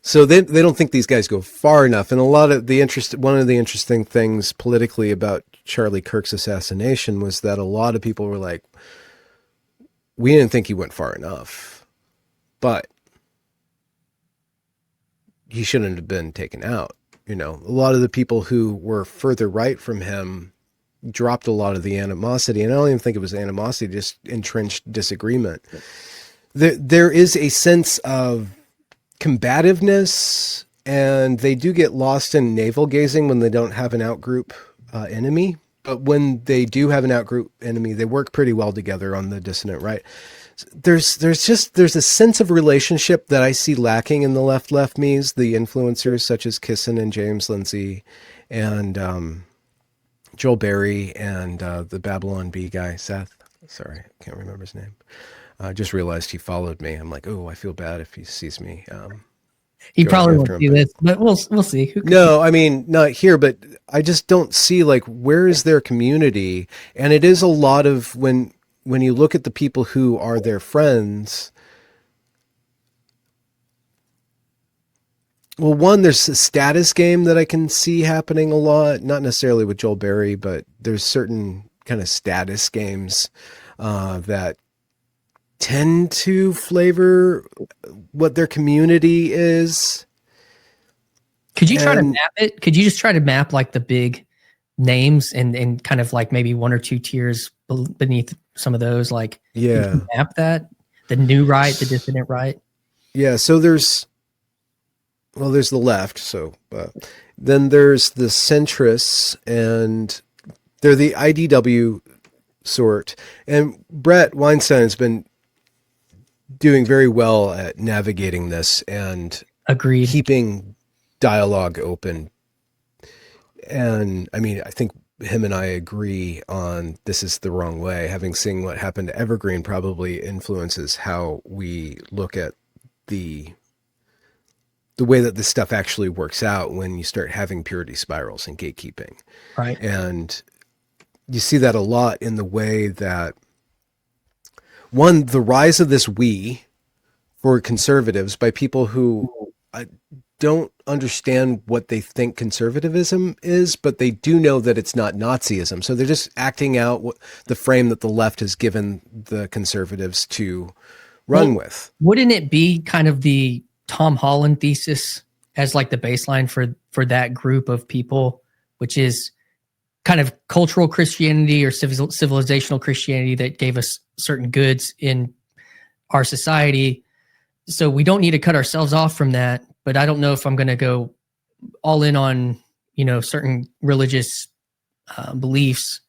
So they don't think these guys go far enough. And one of the interesting things politically about Charlie Kirk's assassination was that a lot of people were like, we didn't think he went far enough, but he shouldn't have been taken out. You know, a lot of the people who were further right from him dropped a lot of the animosity. And I don't even think it was animosity, just entrenched disagreement. There is a sense of combativeness, and they do get lost in navel gazing when they don't have an outgroup enemy. But when they do have an outgroup enemy, they work pretty well together on the dissident right. There's a sense of relationship that I see lacking in the left me's, the influencers such as Kissen and James Lindsay and Joel Berry and the Babylon Bee guy, Seth. Sorry, I can't remember his name. I just realized he followed me. I'm like, oh, I feel bad if he sees me. He probably won't see this, but we'll see. No, I mean, not here, but I just don't see, like, where is their community? And it is a lot of when you look at the people who are their friends. Well, one, there's a status game that I can see happening a lot, not necessarily with Joel Berry, but there's certain kind of status games that tend to flavor what their community is. Could you try to map it? Could you just try to map like the big names and kind of like maybe one or two tiers beneath some of those? Like, yeah, map that, the new right, the dissident right. Yeah. So there's the left. So then there's the centrists, and they're the IDW sort. And Brett Weinstein has been doing very well at navigating this and agreed, keeping dialogue open. And I mean, I think him and I agree on this is the wrong way. Having seen what happened to Evergreen probably influences how we look at the way that this stuff actually works out when you start having purity spirals and gatekeeping. Right. And you see that a lot in the way that, one, the rise of this we for conservatives by people who don't understand what they think conservatism is, but they do know that it's not Nazism. So they're just acting out the frame that the left has given the conservatives to run with. Wouldn't it be kind of the Tom Holland thesis as like the baseline for that group of people, which is kind of cultural Christianity or civilizational Christianity that gave us certain goods in our society. So we don't need to cut ourselves off from that. But I don't know if I'm going to go all in on, certain religious beliefs.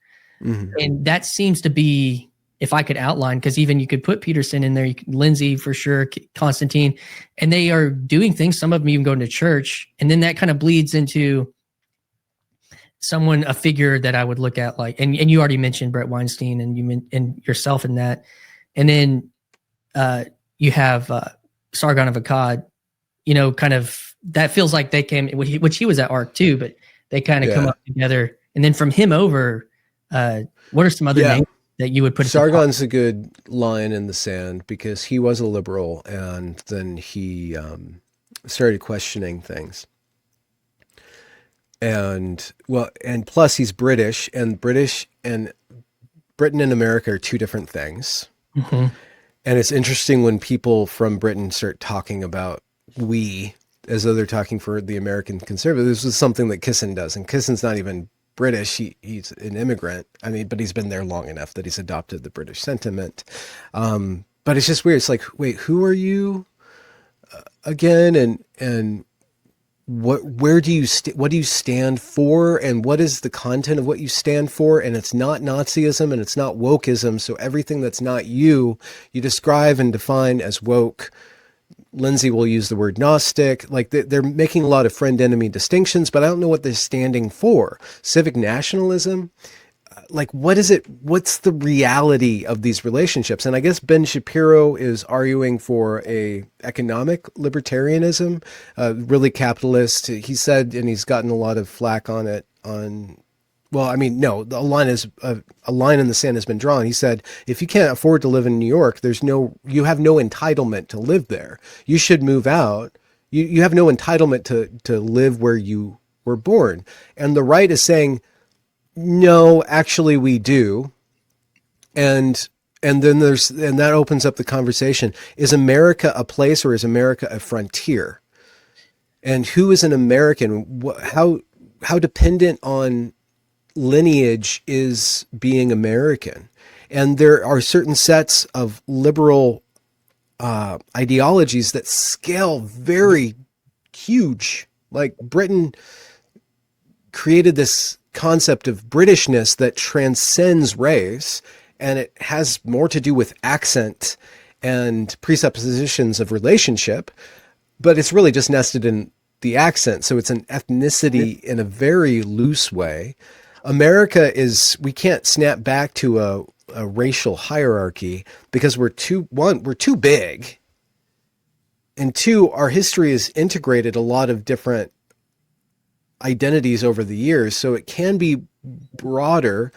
Mm-hmm. And that seems to be, if I could outline, because even you could put Peterson in there, Lindsay for sure, Constantine, and they are doing things. Some of them even going to church. And then that kind of bleeds into a figure that I would look at, like, and you already mentioned Brett Weinstein and yourself in that. And then you have Sargon of Akkad, kind of, that feels like they came, which he was at ARC too, but they kind of come up together. And then from him over, what are some other names that you would put? Sargon's a good line in the sand because he was a liberal, and then he started questioning things. And plus he's British, and Britain and America are two different things. Mm-hmm. And it's interesting when people from Britain start talking about we as though they're talking for the American conservatives. This is something that Kissen does, and Kissen's not even British. He's an immigrant. I mean, but he's been there long enough that he's adopted the British sentiment. But it's just weird. It's like, wait, who are you again? And what do you stand for, and what is the content of what you stand for? And it's not Nazism, and it's not wokeism. So everything that's not you describe and define as woke. Lindsay will use the word Gnostic. Like they're making a lot of friend-enemy distinctions, but I don't know what they're standing for. Civic nationalism? Like, what is it? What's the reality of these relationships? And I guess Ben Shapiro is arguing for a economic libertarianism, really capitalist. He said, and he's gotten a lot of flack on it. Well, I mean, no, a line in the sand has been drawn. He said, if you can't afford to live in New York, you have no entitlement to live there. You should move out. You have no entitlement to live where you were born. And the right is saying, no, actually we do. And then that opens up the conversation. Is America a place or is America a frontier? And who is an American? How dependent on lineage is being American? And there are certain sets of liberal ideologies that scale very huge. Like Britain created this concept of Britishness that transcends race, and it has more to do with accent and presuppositions of relationship, but it's really just nested in the accent. So it's an ethnicity in a very loose way. America we can't snap back to a racial hierarchy because we're too big, and two, our history has integrated a lot of different identities over the years, so it can be broader.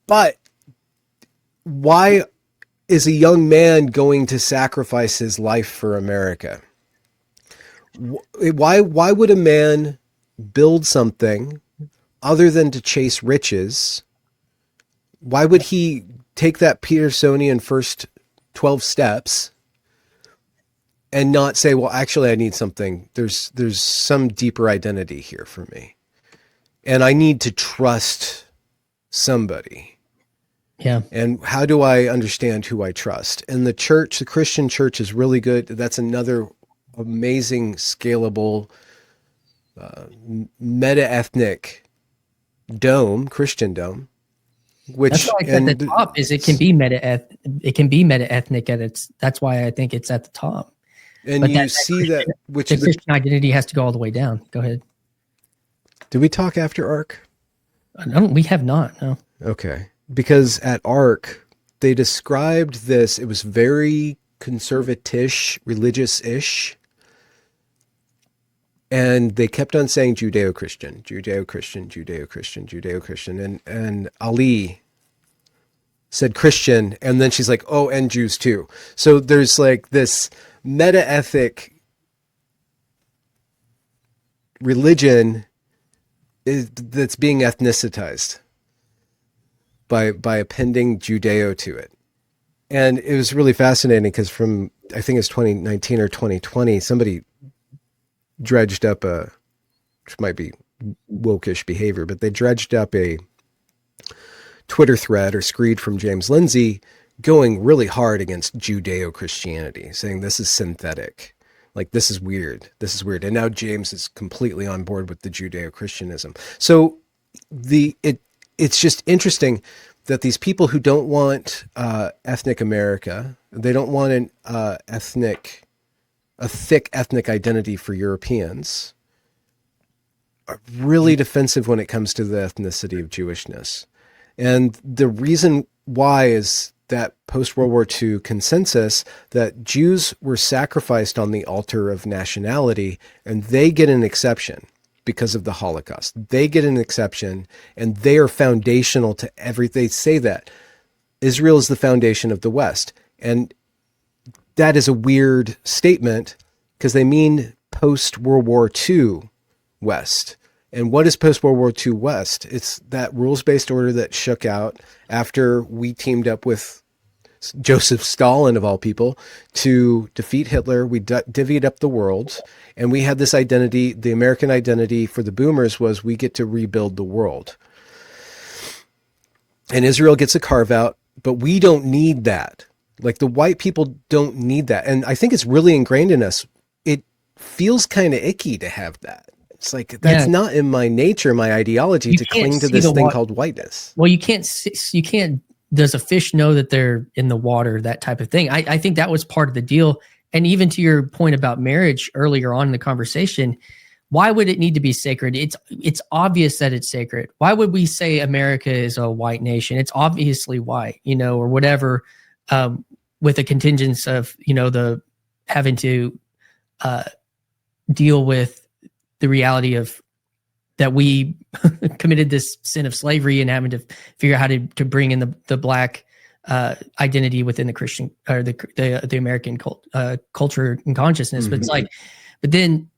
But why is a young man going to sacrifice his life for America? Why would a man build something other than to chase riches? Why would he take that Petersonian first 12 steps and not say, well, actually, I need something. There's some deeper identity here for me, and I need to trust somebody. Yeah. And how do I understand who I trust? And the Christian church is really good. That's another amazing, scalable, meta-ethnic Christian dome. That's why it's at the top. Is it can be meta-ethnic at its. That's why I think it's at the top. And but you see that which the Christian identity has to go all the way down. Go ahead. Did we talk after ARC? We have not. No. Okay. Because at ARC, they described this. It was very conservative, religious-ish. And they kept on saying Judeo-Christian, Judeo-Christian, Judeo-Christian, Judeo-Christian. And Ali said Christian. And then she's like, oh, and Jews too. So there's like this meta-ethic religion that's being ethnicitized by appending Judeo to it. And it was really fascinating because from, I think it's 2019 or 2020, somebody dredged up which might be woke-ish behavior, but they dredged up a Twitter thread or screed from James Lindsay going really hard against Judeo-Christianity, saying this is synthetic. Like, this is weird. This is weird. And now James is completely on board with the Judeo-Christianism. So it's just interesting that these people who don't want ethnic America, they don't want a thick ethnic identity for Europeans, are really defensive when it comes to the ethnicity of Jewishness. And the reason why is that post-World War II consensus that Jews were sacrificed on the altar of nationality, and they get an exception because of the Holocaust. They get an exception, and they are foundational to everything. They say that Israel is the foundation of the West. And that is a weird statement because they mean post-World War II West. And what is post-World War II West? It's that rules-based order that shook out after we teamed up with Joseph Stalin, of all people, to defeat Hitler. We divvied up the world, and we had this identity. The American identity for the boomers was we get to rebuild the world. And Israel gets a carve-out, but we don't need that. Like, the white people don't need that. And I think it's really ingrained in us. It feels kind of icky to have that. It's like, that's not in my nature, my ideology, to cling to this thing called whiteness. Well, you can't, does a fish know that they're in the water, that type of thing. I think that was part of the deal and even to your point about marriage earlier on in the conversation, why would it need to be sacred? It's obvious that it's sacred. Why would we say America is a white nation? It's obviously white, or whatever, with a contingence of, the having to deal with the reality of that we committed this sin of slavery and having to figure out how to bring in the black identity within the Christian or the American culture and consciousness. But it's like, but then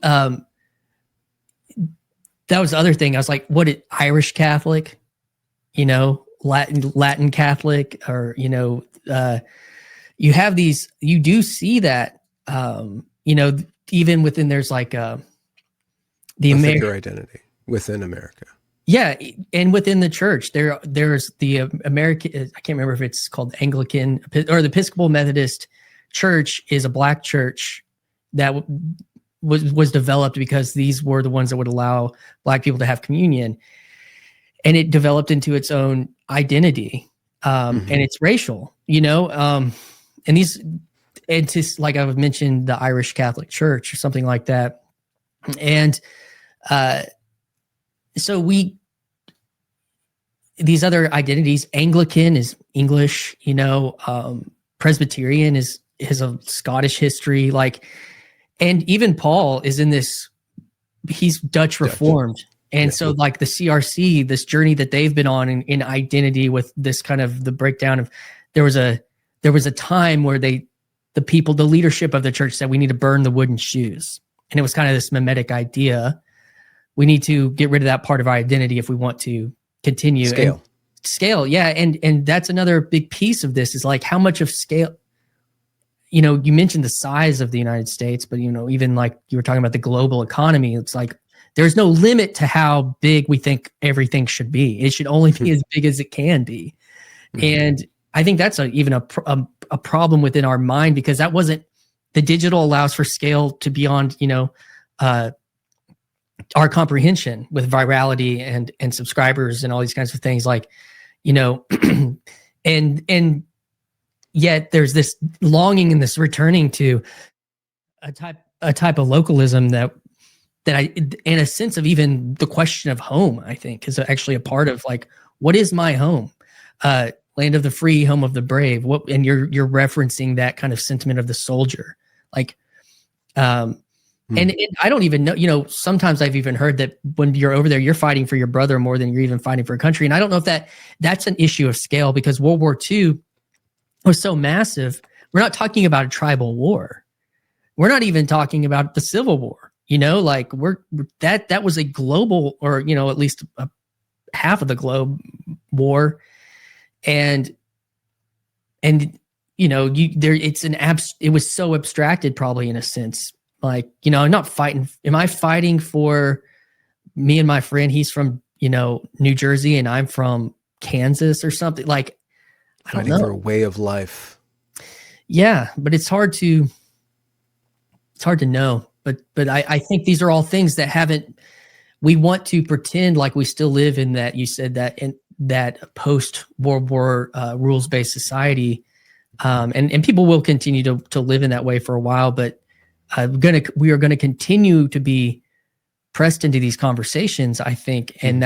that was the other thing. I was like, Irish Catholic, Latin Catholic, or, you have these, you do see that, even within, there's like, the American identity within America. Yeah. And within the church, there's the American, I can't remember if it's called Anglican or the Episcopal Methodist Church is a black church that was developed because these were the ones that would allow black people to have communion. And it developed into its own identity. And it's racial, and it's just like I've mentioned, the Irish Catholic Church or something like that. And so these other identities, Anglican is English, Presbyterian is a Scottish history, and even Paul is in this, he's Dutch Reformed. And so like the CRC, this journey that they've been on in identity with this kind of the breakdown of, there was a time where the leadership of the church said, we need to burn the wooden shoes. And it was kind of this mimetic idea. We need to get rid of that part of our identity if we want to continue. Scale. Yeah. And that's another big piece of this is like how much of scale, you mentioned the size of the United States, but, even like you were talking about the global economy, it's like, there's no limit to how big we think everything should be. It should only be as big as it can be. And I think that's even a problem within our mind, because that wasn't, the digital allows for scale to beyond, our comprehension with virality and subscribers and all these kinds of things, and yet there's this longing and this returning to a type of localism that I, in a sense of even the question of home, I think is actually a part of like, what is my home? Land of the free, home of the brave. And you're referencing that kind of sentiment of the soldier, and I don't even know, sometimes I've even heard that when you're over there, you're fighting for your brother more than you're even fighting for a country. And I don't know if that's an issue of scale, because World War II was so massive. We're not talking about a tribal war. We're not even talking about the Civil War, that was a global, or, at least half of the globe war. And it was so abstracted probably in a sense, I'm not fighting. Am I fighting for me and my friend? He's from, New Jersey and I'm from Kansas or something. I don't know. For a way of life. Yeah. But it's hard to know, but I think these are all things that we want to pretend like we still live in that. You said that in that post World War rules-based society. And people will continue to live in that way for a while, but we are going to continue to be pressed into these conversations, I think. And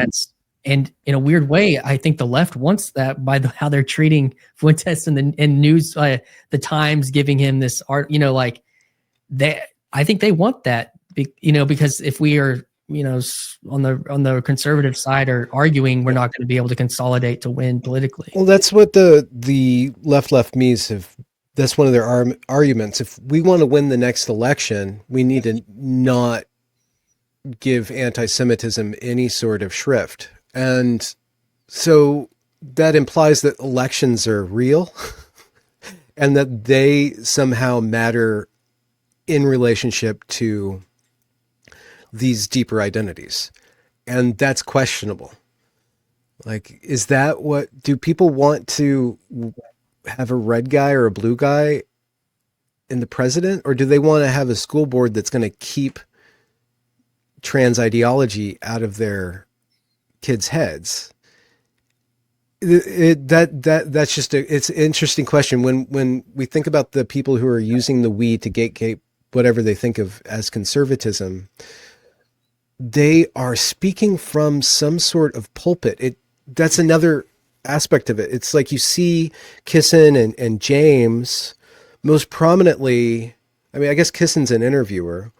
and in a weird way, I think the left wants that by how they're treating Fuentes and news, the Times giving him this art, I think they want that, because if we are, on the conservative side are arguing, we're not going to be able to consolidate to win politically. Well, that's what the left me's have. That's one of their arguments. If we want to win the next election, we need to not give anti-Semitism any sort of shrift. And so that implies that elections are real and that they somehow matter in relationship to these deeper identities. And that's questionable. Is that do people want to have a red guy or a blue guy in the president, or do they want to have a school board that's going to keep trans ideology out of their kids' heads? That's just it's an interesting question. When we think about the people who are using the we to gatekeep whatever they think of as conservatism, they are speaking from some sort of pulpit. That's another aspect of it. It's like you see Kissen and James most prominently. I mean, I guess Kissen's an interviewer,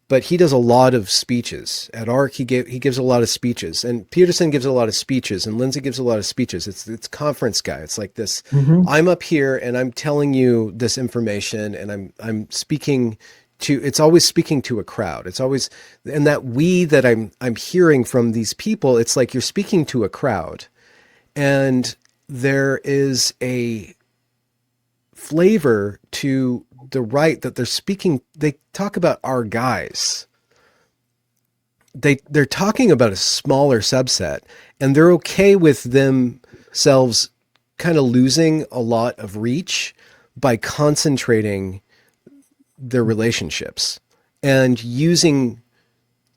but he does a lot of speeches at ARC. He gives a lot of speeches, and Peterson gives a lot of speeches, and Lindsay gives a lot of speeches. It's conference guy. It's like this. Mm-hmm. I'm up here and I'm telling you this information, and I'm speaking to. It's always speaking to a crowd. It's always, and that we that I'm hearing from these people. It's like you're speaking to a crowd, and there is a flavor to the right that they're speaking. They talk about our guys. They're talking about a smaller subset, and they're okay with themselves kind of losing a lot of reach by concentrating their relationships and using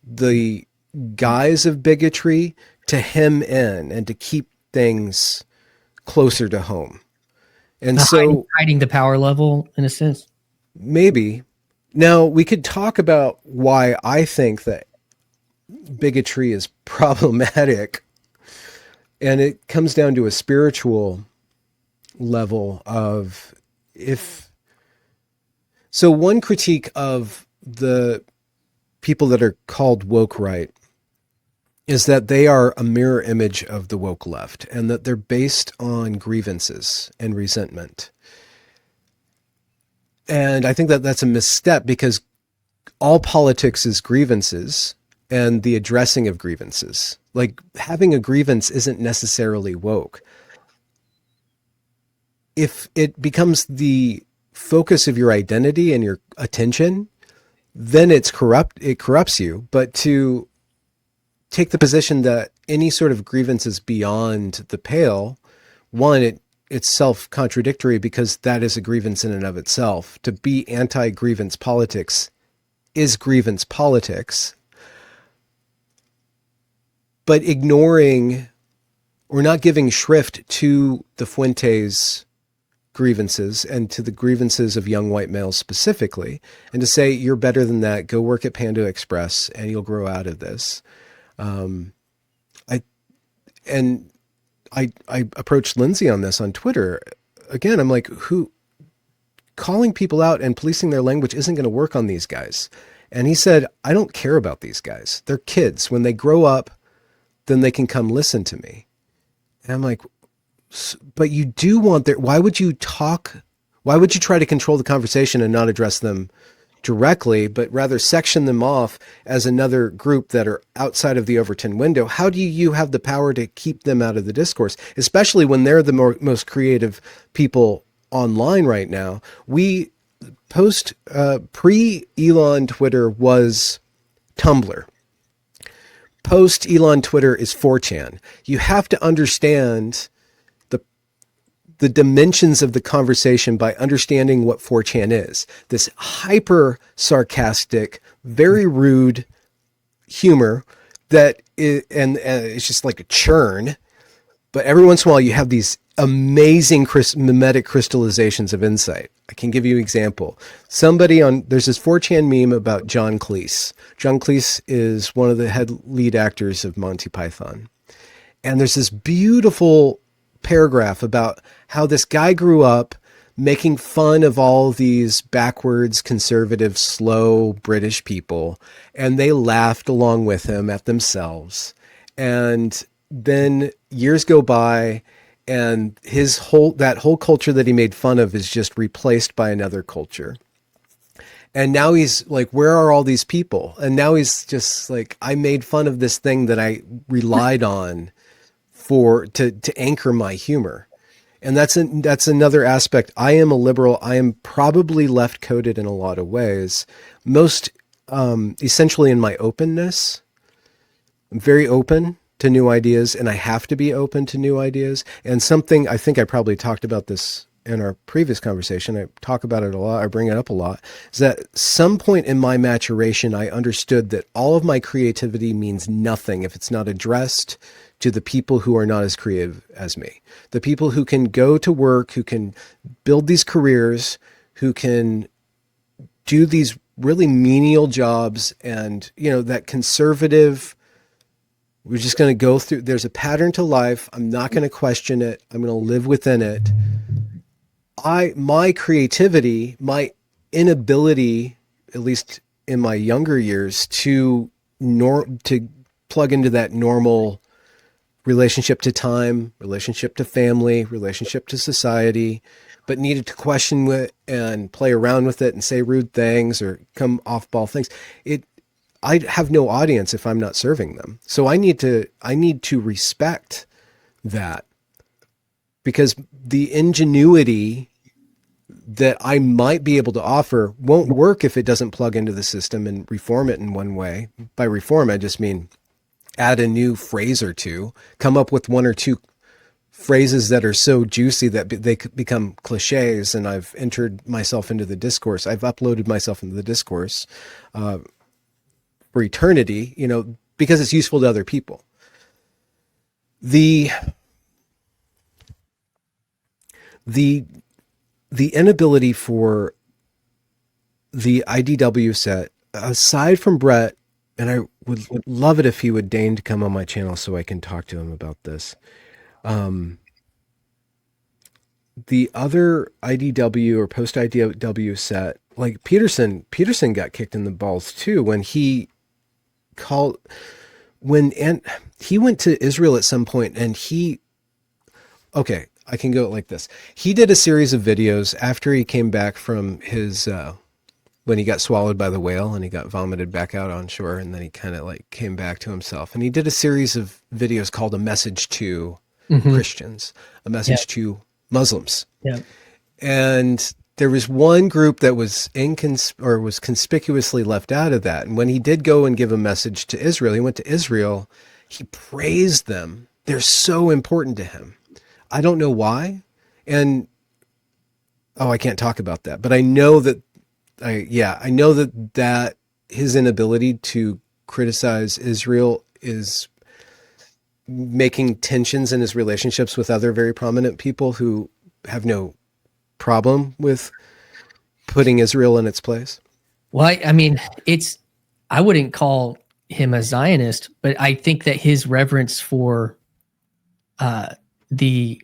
the guise of bigotry to hem in and to keep things closer to home. And so hiding the power level in a sense. Maybe. Now, we could talk about why I think that bigotry is problematic. And it comes down to a spiritual level of So one critique of the people that are called woke right is that they are a mirror image of the woke left, and that they're based on grievances and resentment. And I think that that's a misstep, because all politics is grievances and the addressing of grievances. Like, having a grievance isn't necessarily woke. If it becomes the focus of your identity and your attention, then it corrupts you. But to take the position that any sort of grievance is beyond the pale, one, it's self-contradictory, because that is a grievance in and of itself. To be anti-grievance politics is grievance politics. But ignoring or not giving shrift to the Fuentes grievances and to the grievances of young white males specifically, and to say, you're better than that, go work at Panda Express and you'll grow out of this. I approached Lindsay on this on Twitter. Again, I'm like, calling people out and policing their language isn't going to work on these guys. And he said, I don't care about these guys. They're kids. When they grow up, then they can come listen to me. And I'm like, but you do want why would you try to control the conversation and not address them directly, but rather section them off as another group that are outside of the Overton window? How do you have the power to keep them out of the discourse, especially when they're the most creative people online right now? We pre-Elon Twitter was Tumblr. Post-Elon Twitter is 4chan. You have to understand the dimensions of the conversation by understanding what 4chan is. This hyper sarcastic, very rude humor that it's just like a churn. But every once in a while you have these amazing mimetic crystallizations of insight. I can give you an example. There's this 4chan meme about John Cleese. John Cleese is one of the lead actors of Monty Python. And there's this beautiful paragraph about how this guy grew up making fun of all these backwards, conservative, slow British people, and they laughed along with him at themselves. And then years go by, and that whole culture that he made fun of is just replaced by another culture. And now he's like, where are all these people? And now he's just like, I made fun of this thing that I relied on to anchor my humor. And that's another aspect. I am a liberal. I am probably left-coded in a lot of ways. Most essentially in my openness. I'm very open to new ideas, and I have to be open to new ideas. And something, I think I probably talked about this in our previous conversation, I talk about it a lot, I bring it up a lot, is that at some point in my maturation, I understood that all of my creativity means nothing if it's not addressed to the people who are not as creative as me. The people who can go to work, who can build these careers, who can do these really menial jobs, and, you know, that conservative, we're just going to go through, there's a pattern to life. I'm not going to question it. I'm going to live within it. My creativity, my inability, at least in my younger years, to plug into that normal relationship to time, relationship to family, relationship to society, but needed to question it and play around with it and say rude things or come off ball things. I have no audience if I'm not serving them. So I need to respect that, because the ingenuity that I might be able to offer won't work if it doesn't plug into the system and reform it in one way. By reform, I just mean add a new phrase or two, come up with one or two phrases that are so juicy that they become cliches, and I've entered myself into the discourse. I've uploaded myself into the discourse for eternity, you know, because it's useful to other people. The inability for the IDW set, aside from Brett, and I would love it if he would deign to come on my channel so I can talk to him about this. The other IDW or post IDW set, like Peterson got kicked in the balls too when he went to Israel at some point, and okay, I can go like this. He did a series of videos after he came back from his, when he got swallowed by the whale and he got vomited back out on shore, and then he kind of like came back to himself. And he did a series of videos called A Message to Christians, A Message to Muslims. Yeah. And there was one group that was conspicuously left out of that. And when he did go and give a message to Israel, he went to Israel, he praised them. They're so important to him. I don't know why. And, I can't talk about that, but I know that, I know that his inability to criticize Israel is making tensions in his relationships with other very prominent people who have no problem with putting Israel in its place. Well, I mean, I wouldn't call him a Zionist, but I think that his reverence for the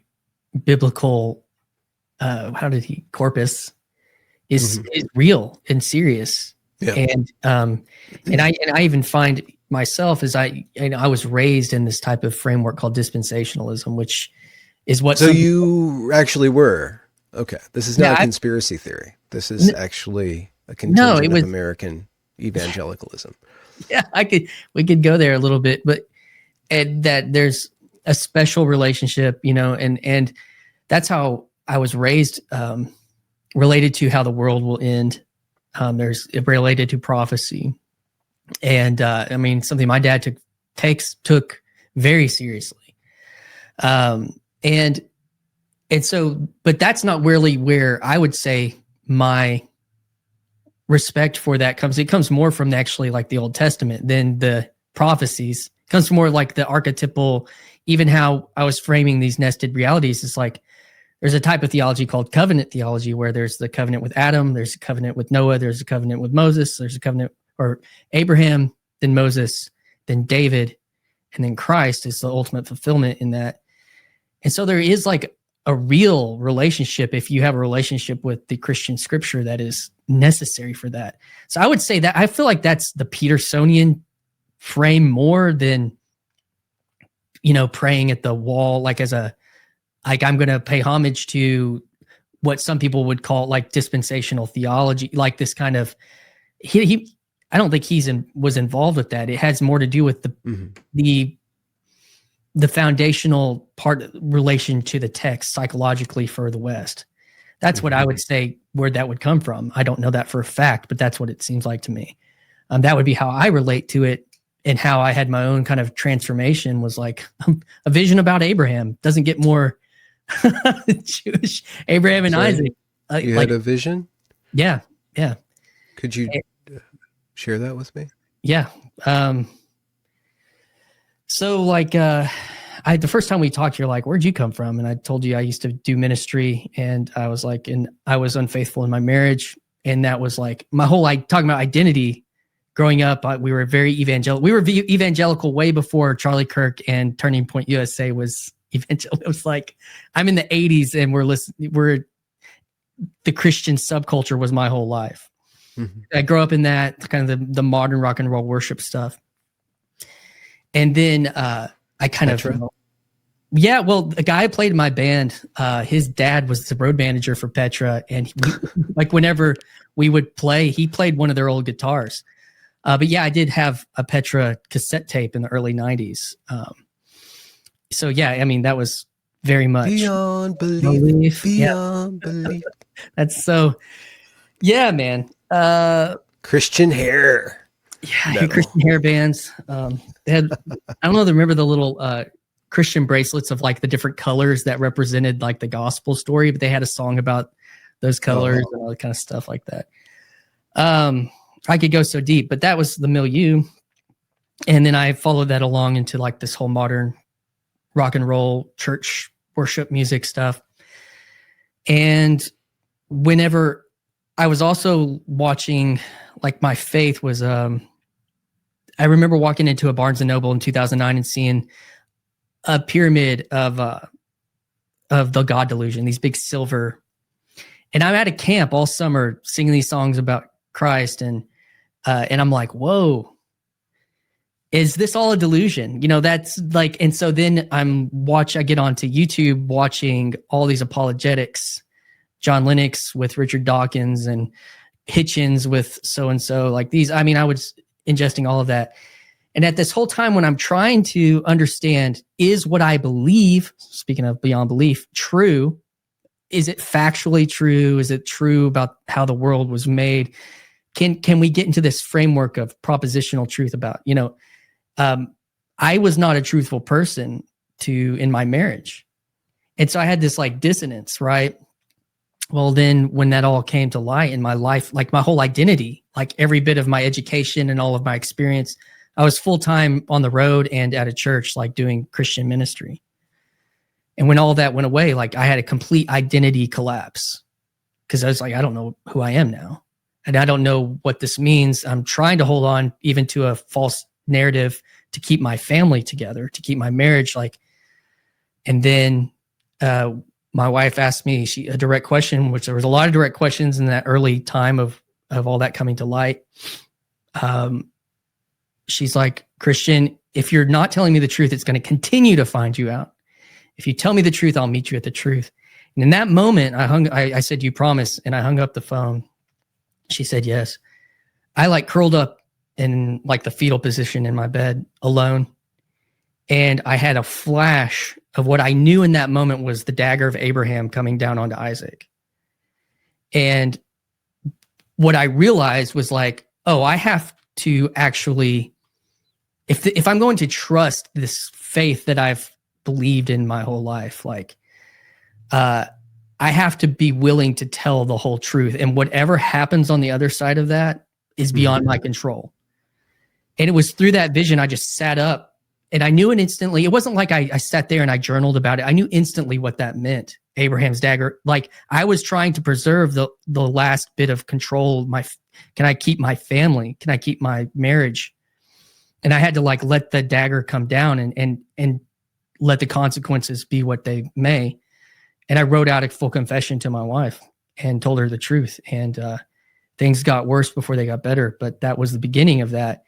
biblical, corpus is real and serious. Yeah. And I even find myself, as I was raised in this type of framework called dispensationalism, which is what. So you actually were. Okay. This is not a conspiracy theory. This is actually a contingent of American evangelicalism. Yeah, we could go there a little bit, but that there's a special relationship, and that's how I was raised, related to how the world will end. There's related to prophecy. And something my dad took very seriously. And so, but that's not really where I would say my respect for that comes. It comes more from actually like the Old Testament than the prophecies. It comes from more like the archetypal, even how I was framing these nested realities. It's like, there's a type of theology called covenant theology, where there's the covenant with Adam, there's a covenant with Noah, there's a covenant with Moses, there's a covenant or Abraham, then Moses, then David, and then Christ is the ultimate fulfillment in that. And so there is like a real relationship, if you have a relationship with the Christian scripture, that is necessary for that. So I would say that I feel like that's the Petersonian frame more than, praying at the wall, like I'm going to pay homage to what some people would call like dispensational theology, like this kind of, I don't think was involved with that. It has more to do with the foundational part relation to the text psychologically for the West. That's what I would say where that would come from. I don't know that for a fact, but that's what it seems like to me. That would be how I relate to it, and how I had my own kind of transformation was like a vision about Abraham. Doesn't get more Jewish Abraham and Sorry? Isaac. You Like, had a vision? yeah, yeah, Could you share that with me? yeah. So like, the first time we talked, you're like, where'd you come from? And I told you I used to do ministry, and I was like, and I was unfaithful in my marriage. And that was like my whole, like, talking about identity growing up. We were very evangelical. We were evangelical way before Charlie Kirk and Turning Point USA was evangelical. It was like, I'm in the 80s and the Christian subculture was my whole life. Mm-hmm. I grew up in that kind of the modern rock and roll worship stuff. And then I kind of, yeah, well, the guy who played in my band, his dad was the road manager for Petra. And like whenever we would play, he played one of their old guitars. But yeah, I did have a Petra cassette tape in the early 90s. So yeah, I mean, that was very much beyond belief. Beyond belief. That's so, yeah, man. Christian hair. Yeah, Christian hair bands. They had, I don't know, remember the little Christian bracelets of like the different colors that represented like the gospel story, but they had a song about those colors and all that kind of stuff like that. I could go so deep, but that was the milieu. And then I followed that along into like this whole modern rock and roll church worship music stuff. And whenever I was also watching, like, my faith was, I remember walking into a Barnes and Noble in 2009 and seeing a pyramid of the God Delusion, these big silver. And I'm at a camp all summer singing these songs about Christ. And I'm like, whoa, is this all a delusion? You know, that's like, and so then I get onto YouTube watching all these apologetics, John Lennox with Richard Dawkins and Hitchens with so-and-so, like these. I mean, I was ingesting all of that. And at this whole time when I'm trying to understand, is what I believe, speaking of beyond belief, true? Is it factually true? Is it true about how the world was made? Can we get into this framework of propositional truth about, you know, I was not a truthful person in my marriage. And so I had this like dissonance, right? Well, then when that all came to light in my life, like my whole identity, like every bit of my education and all of my experience, I was full-time on the road and at a church, like doing Christian ministry. And when all that went away, like I had a complete identity collapse because I was like, I don't know who I am now. And I don't know what this means. I'm trying to hold on even to a false narrative to keep my family together, to keep my marriage. Like, and then my wife asked me a direct question, which there was a lot of direct questions in that early time of all that coming to light. She's like, Christian, if you're not telling me the truth, it's going to continue to find you out. If you tell me the truth, I'll meet you at the truth. And in that moment, I said, you promise? And I hung up the phone. She said, yes. I like curled up in like the fetal position in my bed alone. And I had a flash of what I knew in that moment was the dagger of Abraham coming down onto Isaac. And what I realized was like, oh, I have to actually, if I'm going to trust this faith that I've believed in my whole life, like, I have to be willing to tell the whole truth. And whatever happens on the other side of that is beyond my control. And it was through that vision, I just sat up and I knew it instantly. It wasn't like I sat there and I journaled about it. I knew instantly what that meant. Abraham's dagger. Like I was trying to preserve the last bit of control. Can I keep my family? Can I keep my marriage? And I had to like let the dagger come down and let the consequences be what they may. And I wrote out a full confession to my wife and told her the truth. And things got worse before they got better, but that was the beginning of that.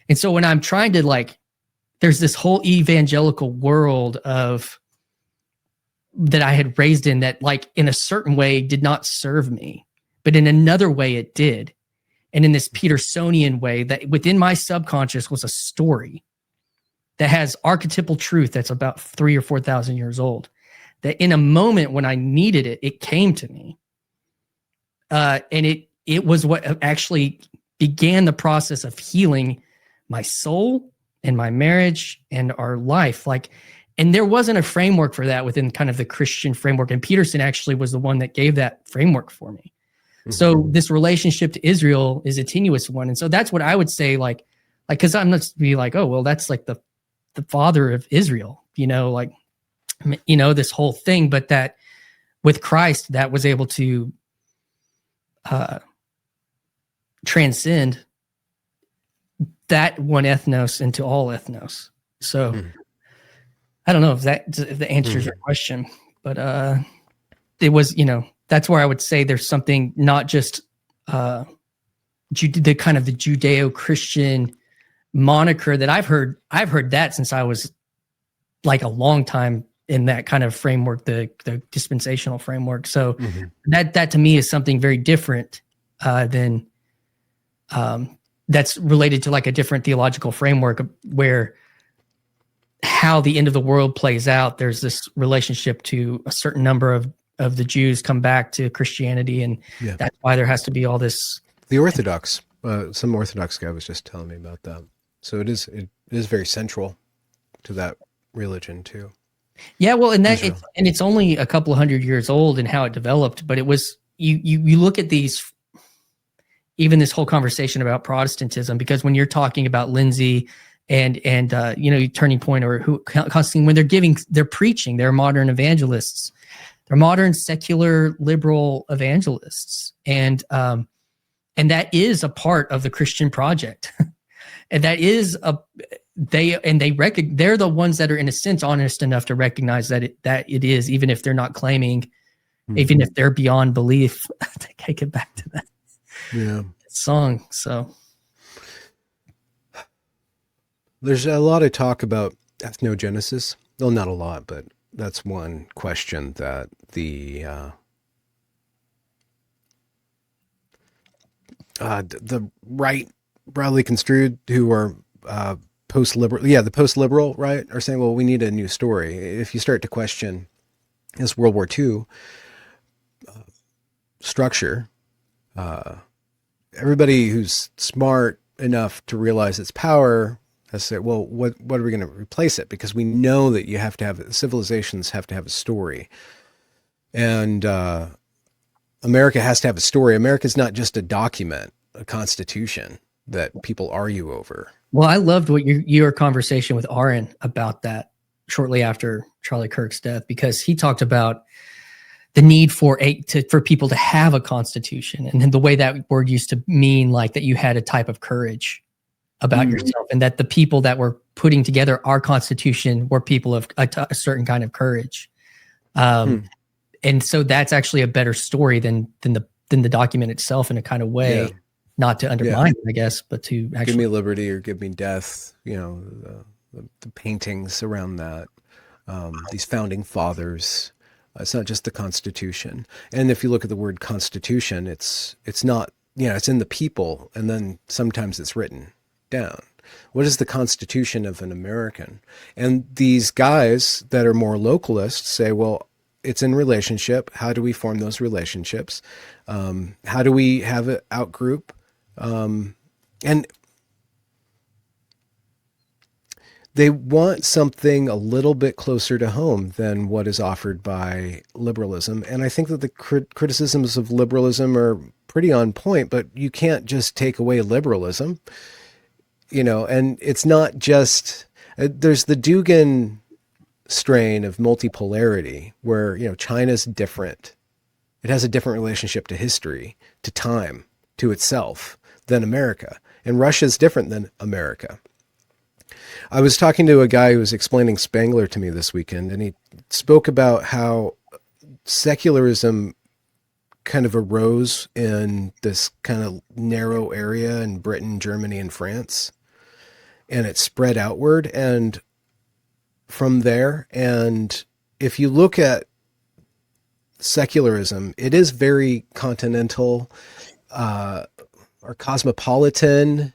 And so when I'm trying to like, there's this whole evangelical world that I had raised in that like in a certain way did not serve me, but in another way it did. And in this Petersonian way that within my subconscious was a story that has archetypal truth that's about 3,000 or 4,000 years old. That in a moment when I needed it, it came to me. And it was what actually began the process of healing my soul and my marriage and our life. Like, and there wasn't a framework for that within kind of the Christian framework. And Peterson actually was the one that gave that framework for me. Mm-hmm. So this relationship to Israel is a tenuous one. And so that's what I would say, like, cause I'm not to be like, oh, well, that's like the father of Israel, like, this whole thing, but that with Christ that was able to transcend that one ethnos into all ethnos. So I don't know if that answers your question, but it was, that's where I would say there's something not just the kind of the Judeo-Christian moniker that I've heard that since I was like a long time in that kind of framework, the dispensational framework. So that to me is something very different than that's related to like a different theological framework where how the end of the world plays out. There's this relationship to a certain number of the Jews come back to Christianity. And that's why there has to be all this. The Orthodox, some Orthodox guy was just telling me about that. So it is very central to that religion too. Yeah. Well, and it's only a couple of 100 years old and how it developed, but it was, you look at these, even this whole conversation about Protestantism, because when you're talking about Lindsay and Turning Point or who Constantine, when they're preaching, they're modern evangelists, they're modern secular liberal evangelists. And that is a part of the Christian project. And that is they're the ones that are in a sense honest enough to recognize that it is, even if they're not claiming, even if they're beyond belief. I think I get back to that song. So there's a lot of talk about ethnogenesis. Well, not a lot, but that's one question that the right, broadly construed, who are post-liberal, the post-liberal right, are saying, well, we need a new story. If you start to question this World War II structure, everybody who's smart enough to realize its power has said, well, what are we going to replace it? Because we know that civilizations have to have a story. And America has to have a story. America's not just a document, a constitution that people argue over. Well, I loved what your conversation with Aaron about that shortly after Charlie Kirk's death, because he talked about the need for people to have a constitution, and then the way that word used to mean like that you had a type of courage about yourself, and that the people that were putting together our constitution were people of a certain kind of courage. And so that's actually a better story than the document itself in a kind of way. Yeah. Not to undermine it, I guess, but to actually give me liberty or give me death. The paintings around that, these founding fathers. It's not just the Constitution. And if you look at the word Constitution, it's not, it's in the people, and then sometimes it's written down. What is the Constitution of an American? And these guys that are more localists say, well, it's in relationship. How do we form those relationships? How do we have it outgroup? And they want something a little bit closer to home than what is offered by liberalism. And I think that the criticisms of liberalism are pretty on point, but you can't just take away liberalism, and it's not just, there's the Dugan strain of multipolarity where, China's different. It has a different relationship to history, to time, to itself than America. And Russia's different than America. I was talking to a guy who was explaining Spengler to me this weekend, and he spoke about how secularism kind of arose in this kind of narrow area in Britain, Germany, and France, and it spread outward and from there. And if you look at secularism, it is very continental, or cosmopolitan.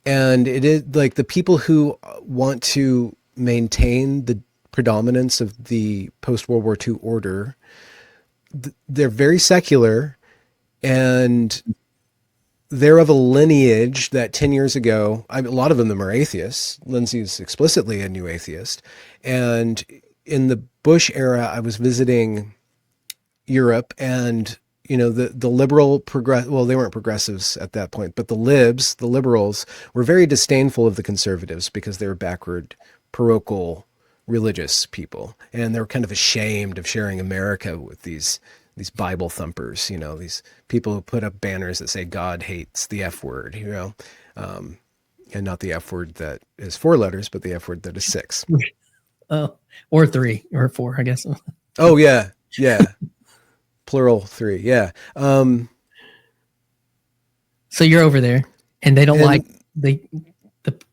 And it is like the people who want to maintain the predominance of the post-World War II order, they're very secular, and they're of a lineage that 10 years ago, a lot of them are atheists. Lindsay's explicitly a new atheist. And in the Bush era, I was visiting Europe, and the liberal well, they weren't progressives at that point, but the liberals were very disdainful of the conservatives because they were backward, parochial, religious people, and they were kind of ashamed of sharing America with these Bible thumpers, these people who put up banners that say God hates the F word, and not the F word that is 4 letters, but the F word that is 6. Oh, or 3 or 4, I guess. Oh yeah, yeah. Plural 3, yeah. So you're over there, and they don't And like the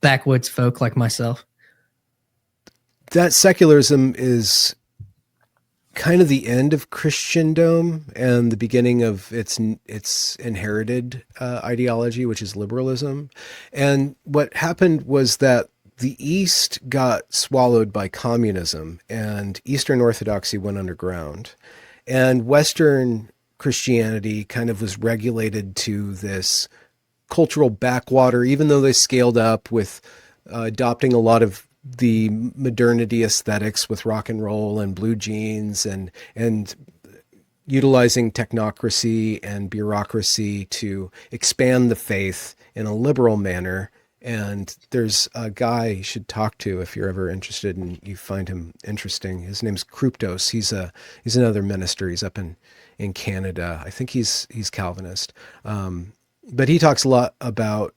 backwoods folk like myself. that secularism is kind of the end of Christendom and the beginning of its inherited ideology, which is liberalism. And what happened was that the East got swallowed by communism, and Eastern Orthodoxy went underground. And Western Christianity kind of was regulated to this cultural backwater, even though they scaled up with adopting a lot of the modernity aesthetics with rock and roll and blue jeans and utilizing technocracy and bureaucracy to expand the faith in a liberal manner. And there's a guy you should talk to if you're ever interested and you find him interesting. His name's Kryptos. He's another minister. He's up in Canada. I think he's Calvinist. But he talks a lot about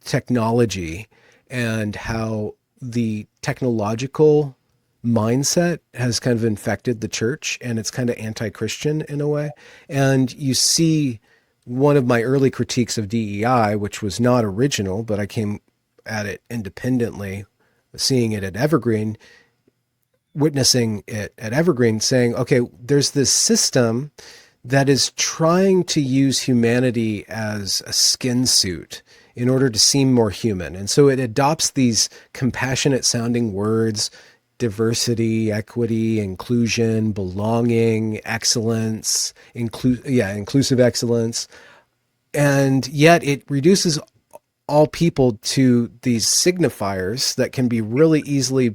technology and how the technological mindset has kind of infected the church, and it's kind of anti-Christian in a way. And you see one of my early critiques of DEI, which was not original, but I came at it independently, seeing it at Evergreen, witnessing it at Evergreen, saying, okay, there's this system that is trying to use humanity as a skin suit in order to seem more human. And so it adopts these compassionate sounding words: diversity, equity, inclusion, belonging, excellence, inclusive excellence. And yet it reduces all people to these signifiers that can be really easily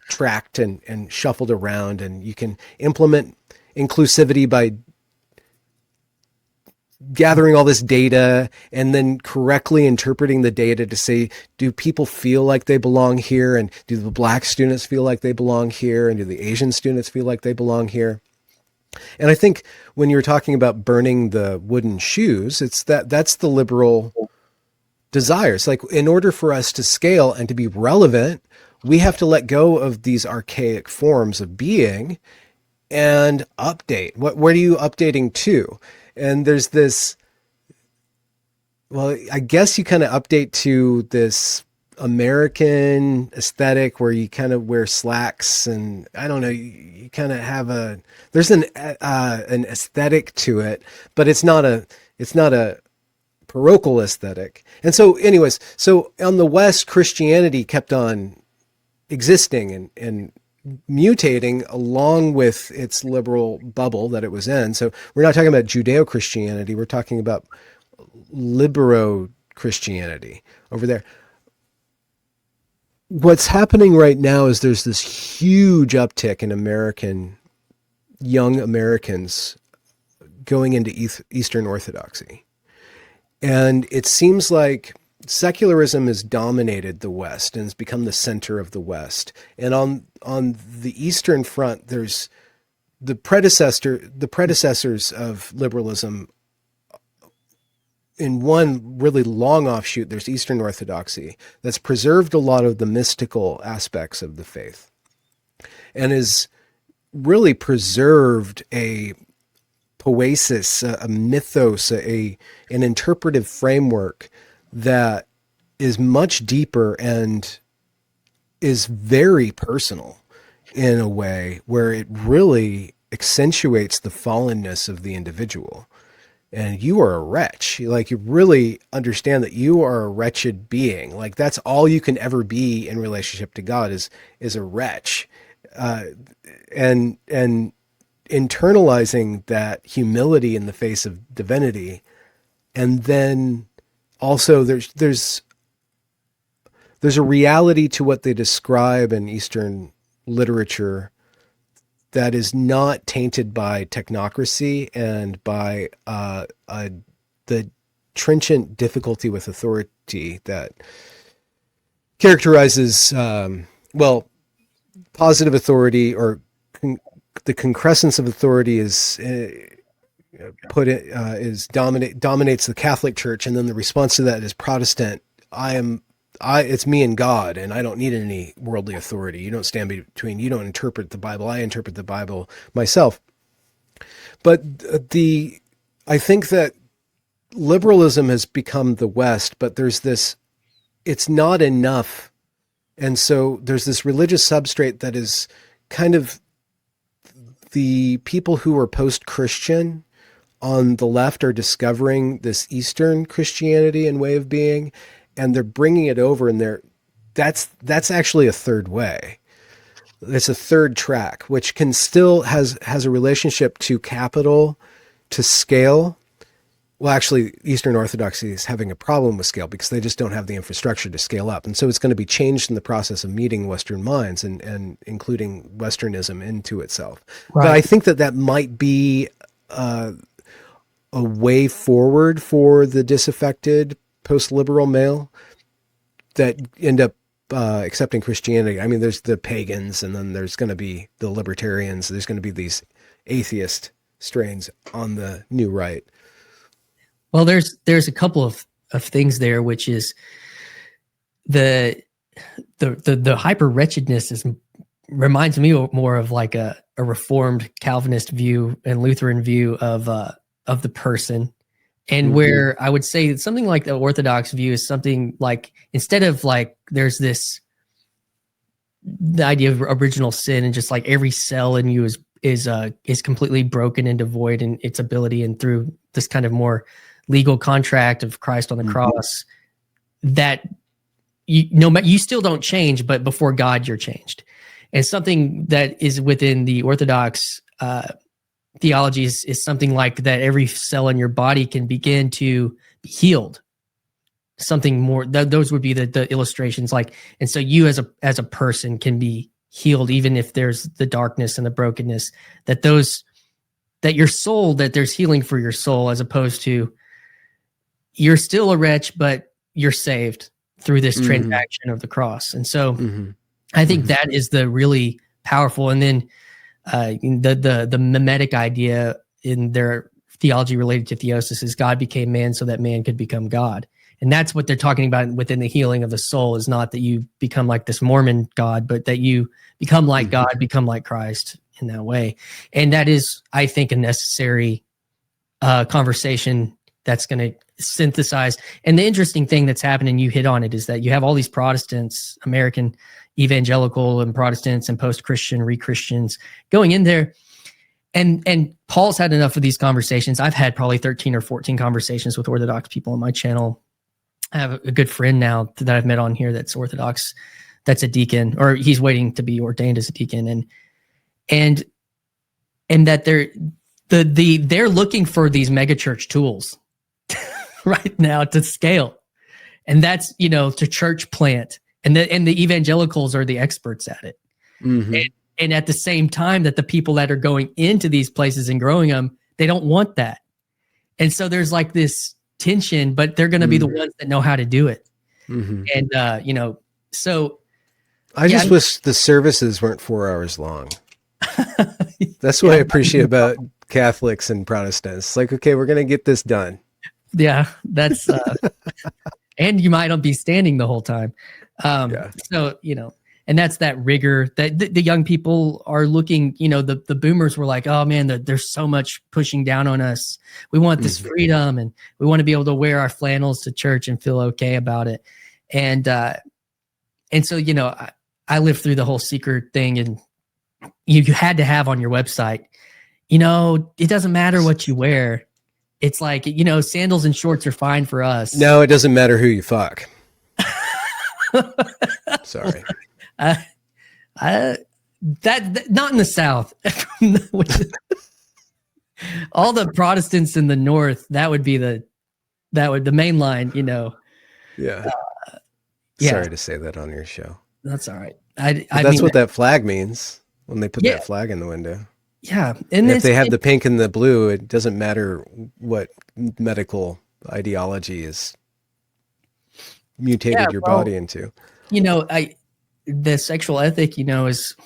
tracked and shuffled around. And you can implement inclusivity by gathering all this data and then correctly interpreting the data to say, do people feel like they belong here? And do the Black students feel like they belong here? And do the Asian students feel like they belong here? And I think when you're talking about burning the wooden shoes, that's the liberal desire. It's like, in order for us to scale and to be relevant, we have to let go of these archaic forms of being and update. What are you updating to? And there's this, well, I guess you kind of update to this American aesthetic where you kind of wear slacks, and I don't know, you kind of have there's an aesthetic to it, but it's not a parochial aesthetic. And so anyways, so on the West, Christianity kept on existing and mutating along with its liberal bubble that it was in. So we're not talking about Judeo-Christianity. We're talking about libero-Christianity over there. What's happening right now is there's this huge uptick in young Americans going into Eastern Orthodoxy. And it seems like secularism has dominated the West and has become the center of the West. And on the Eastern front, there's the predecessors of liberalism. In one really long offshoot, there's Eastern Orthodoxy that's preserved a lot of the mystical aspects of the faith and has really preserved a poesis, a mythos, an interpretive framework that is much deeper and is very personal in a way where it really accentuates the fallenness of the individual. And you are a wretch. Like, you really understand that you are a wretched being. Like, that's all you can ever be in relationship to God is a wretch. And internalizing that humility in the face of divinity And then also there's a reality to what they describe in Eastern literature that is not tainted by technocracy and by the trenchant difficulty with authority that characterizes, positive authority, or the concrescence of authority is dominates the Catholic Church, and then the response to that is Protestant. It's me and God, and I don't need any worldly authority. You don't stand between. You don't interpret the Bible. I interpret the Bible myself. But I think that liberalism has become the West, but there's this. It's not enough, and so there's this religious substrate that is kind of the people who are post-Christian on the left are discovering this Eastern Christianity and way of being, and they're bringing it over, and that's actually a third way. It's a third track, which can still has a relationship to capital, to scale. Well, actually, Eastern Orthodoxy is having a problem with scale because they just don't have the infrastructure to scale up. And so it's going to be changed in the process of meeting Western minds and including Westernism into itself. Right. But I think that might be a way forward for the disaffected post-liberal male that end up accepting Christianity. I mean, there's the pagans, and then there's going to be the libertarians. There's going to be these atheist strains on the new right. Well, there's a couple of things there, which is the hyper wretchedness reminds me more of like a Reformed Calvinist view and Lutheran view of the person, and where I would say something like the Orthodox view is something like, instead of like there's the idea of original sin, and just like every cell in you is completely broken and devoid in its ability, and through this kind of more legal contract of Christ on the cross, that you still don't change, but before God you're changed. And something that is within the Orthodox theology is something like that every cell in your body can begin to be healed. Something more, those would be the illustrations, like, and so you as a person can be healed, even if there's the darkness and the brokenness, that your soul, that there's healing for your soul, as opposed to you're still a wretch, but you're saved through this transaction of the cross. And so I think that is the really powerful. And then the mimetic idea in their theology related to theosis is God became man so that man could become God. And that's what they're talking about within the healing of the soul, is not that you become like this Mormon God, but that you become like God, become like Christ in that way. And that is, I think, a necessary conversation that's going to synthesize. And the interesting thing that's happening, you hit on it, is that you have all these Protestants, American evangelical and Protestants and post-Christian, re-Christians going in there. And Paul's had enough of these conversations. I've had probably 13 or 14 conversations with Orthodox people on my channel. I have a good friend now that I've met on here that's Orthodox, that's a deacon, or he's waiting to be ordained as a deacon. And that they're looking for these megachurch tools right now to scale. And that's, to church plant. And the evangelicals are the experts at it. And at the same time, that the people that are going into these places and growing them, they don't want that. And so there's like this tension, but they're going to be the ones that know how to do it. And, so. I just wish the services weren't 4 hours long. That's what I appreciate about Catholics and Protestants. Like, okay, we're going to get this done. Yeah, that's, and you might not be standing the whole time. So, and that's that rigor that the young people are looking, the boomers were like, oh man, there's so much pushing down on us. We want this freedom, and we want to be able to wear our flannels to church and feel okay about it. And so, I lived through the whole seeker thing, and you had to have on your website, it doesn't matter what you wear. It's like, sandals and shorts are fine for us. No, it doesn't matter who you fuck. Sorry. That not in the South. All the Protestants in the North, that would be the that would the main line, Yeah. yeah, Sorry to say that on your show. that's all right. But I that's mean, what that flag means when they put yeah, that flag in the window. yeah. And And if they have the pink and the blue, it doesn't matter what medical ideology is mutated your body into. The sexual ethic, is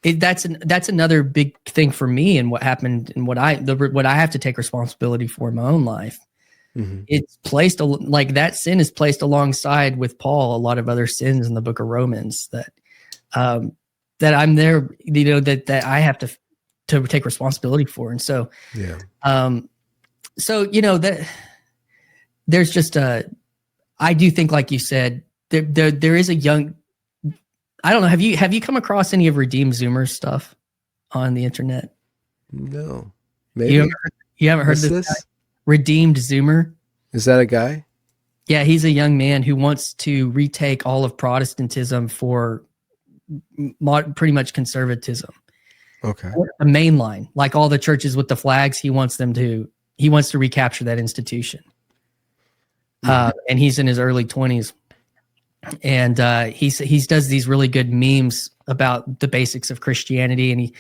that's another big thing for me, and what happened and what I have to take responsibility for in my own life. Mm-hmm. It's placed like that sin is placed alongside with Paul a lot of other sins in the book of Romans that I'm there, that I have to take responsibility for. And so, yeah. That there's just I do think, like you said, there is a young, I don't know. Have you come across any of Redeemed Zoomer's stuff on the internet? No, maybe you haven't heard of this guy? Redeemed Zoomer. Is that a guy? Yeah, he's a young man who wants to retake all of Protestantism for pretty much conservatism. Okay. A main line, like all the churches with the flags, he wants to recapture that institution. And he's in his early 20s. And he does these really good memes about the basics of Christianity, and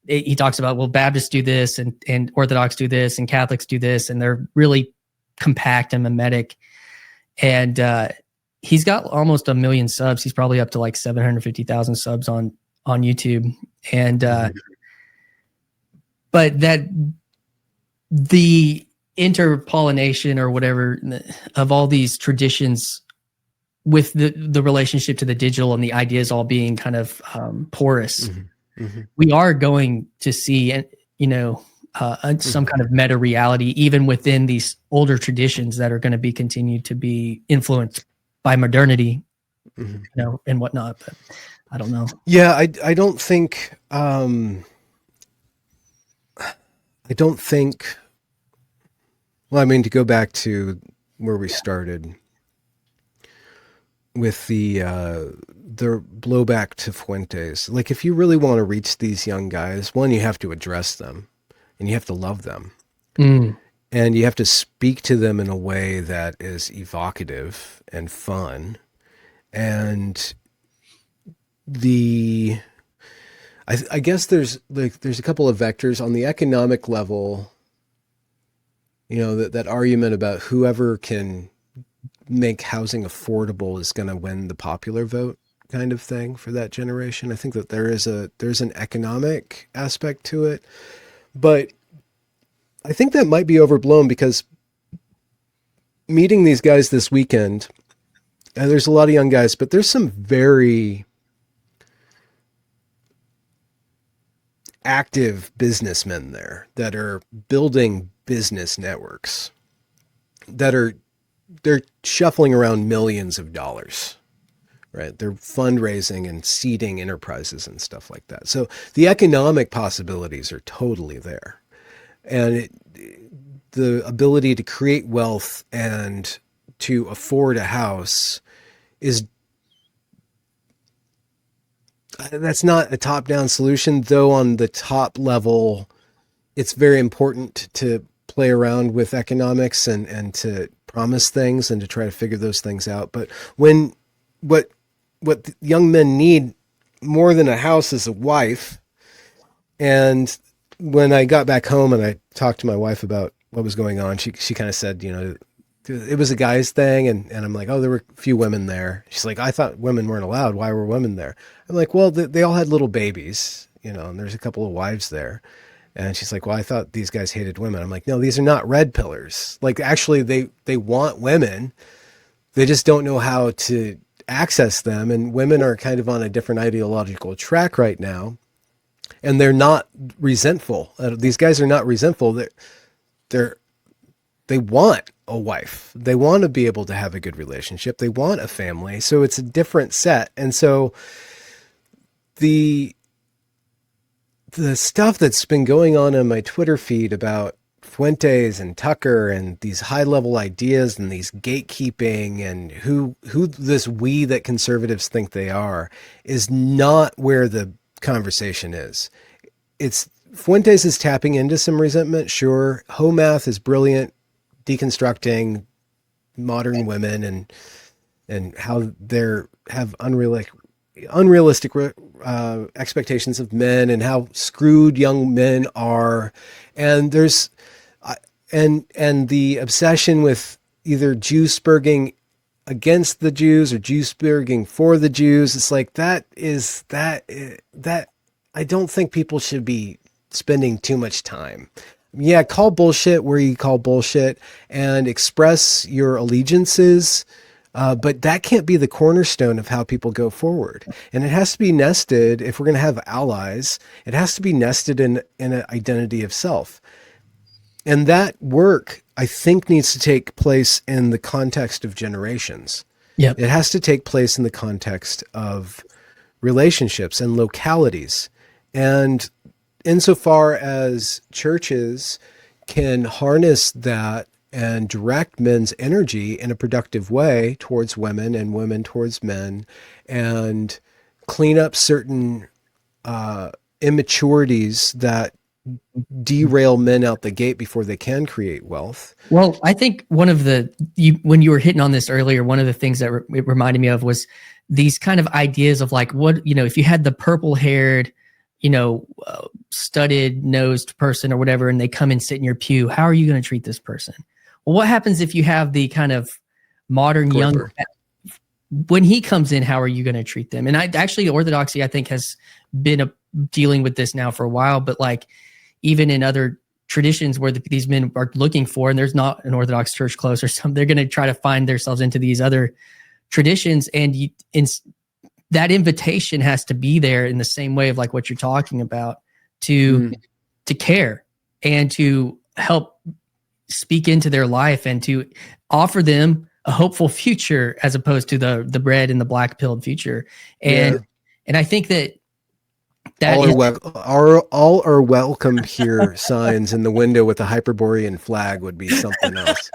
he talks about, well, Baptists do this, and Orthodox do this, and Catholics do this, and they're really compact and mimetic. And he's got almost 1 million subs. He's probably up to like 750,000 subs on YouTube. And but that the interpollination or whatever of all these traditions with the relationship to the digital and the ideas all being kind of porous, we are going to see, some kind of meta reality, even within these older traditions that are going to be continued to be influenced by modernity, and whatnot. But I don't know. Yeah, I don't think. Well, I mean, to go back to where we started with the blowback to Fuentes, like if you really want to reach these young guys, one, you have to address them, and you have to love them, and you have to speak to them in a way that is evocative and fun, and I guess there's a couple of vectors on the economic level. That argument about whoever can make housing affordable is going to win the popular vote kind of thing for that generation. I think that there's an economic aspect to it, but I think that might be overblown, because meeting these guys this weekend, there's a lot of young guys, but there's some very active businessmen there that are building business networks they're shuffling around millions of dollars, right? They're fundraising and seeding enterprises and stuff like that. So the economic possibilities are totally there. And the ability to create wealth and to afford a house that's not a top-down solution, though on the top level, it's very important to play around with economics and to promise things and to try to figure those things out. But what young men need more than a house is a wife. And when I got back home and I talked to my wife about what was going on, she kind of said, it was a guy's thing. And I'm like, oh, there were a few women there. She's like, I thought women weren't allowed. Why were women there? I'm like, well, they all had little babies, and there's a couple of wives there. And she's like, well, I thought these guys hated women. I'm like, no, these are not red pillars. Like, actually, they want women. They just don't know how to access them. And women are kind of on a different ideological track right now. And they're not resentful. These guys are not resentful. They want a wife. They want to be able to have a good relationship. They want a family. So it's a different set. And so the stuff that's been going on my Twitter feed about Fuentes and Tucker and these high level ideas and these gatekeeping and who this we that conservatives think they are is not where the conversation is. Fuentes is tapping into some resentment. Sure. Homath is brilliant. deconstructing modern women and how they're have unrealistic expectations of men, and how screwed young men are, and there's and the obsession with either Jew-spurging against the Jews or Jew-spurging for the Jews. It's like that I don't think people should be spending too much time. Yeah, call bullshit where you call bullshit and express your allegiances. But that can't be the cornerstone of how people go forward. And it has to be nested. If we're going to have allies, it has to be nested in an identity of self. And that work, I think, needs to take place in the context of generations. Yep. It has to take place in the context of relationships and localities. And insofar as churches can harness that and direct men's energy in a productive way towards women and women towards men, and clean up certain immaturities that derail men out the gate before they can create wealth. Well, I think one of when you were hitting on this earlier, one of the things that it reminded me of was these kind of ideas of like, what, if you had the purple haired, studded nosed person or whatever, and they come and sit in your pew, how are you going to treat this person? Well, what happens if you have the kind of modern young, when he comes in, how are you going to treat them? And Orthodoxy, I think, has been dealing with this now for a while, but like even in other traditions where these men are looking for, and there's not an Orthodox church close or something, they're going to try to find themselves into these other traditions. And that invitation has to be there in the same way of like what you're talking about, to care and to help speak into their life and to offer them a hopeful future as opposed to the red and the black pilled future. And I think that all are welcome here signs in the window with a Hyperborean flag would be something else.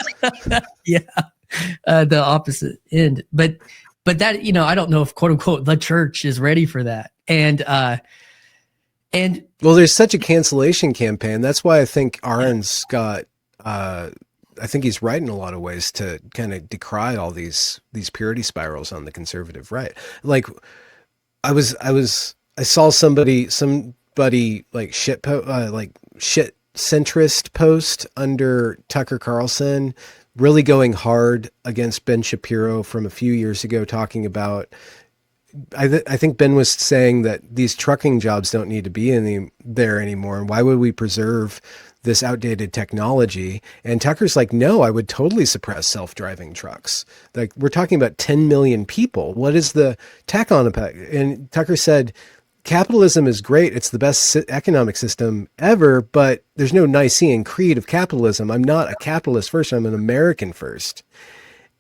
The opposite end. But that, I don't know if quote unquote the church is ready for that. And well, there's such a cancellation campaign. That's why I think Aaron's got I think he's right in a lot of ways to kind of decry all these purity spirals on the conservative right. Like I saw somebody like shit centrist post under Tucker Carlson, really going hard against Ben Shapiro from a few years ago, talking about, I think Ben was saying that these trucking jobs don't need to be there anymore. And why would we preserve this outdated technology? And Tucker's like, no, I would totally suppress self-driving trucks. Like, we're talking about 10 million people. What is the tech on impact? And Tucker said, capitalism is great. It's the best economic system ever, but there's no Nicene Creed of capitalism. I'm not a capitalist first. I'm an American first.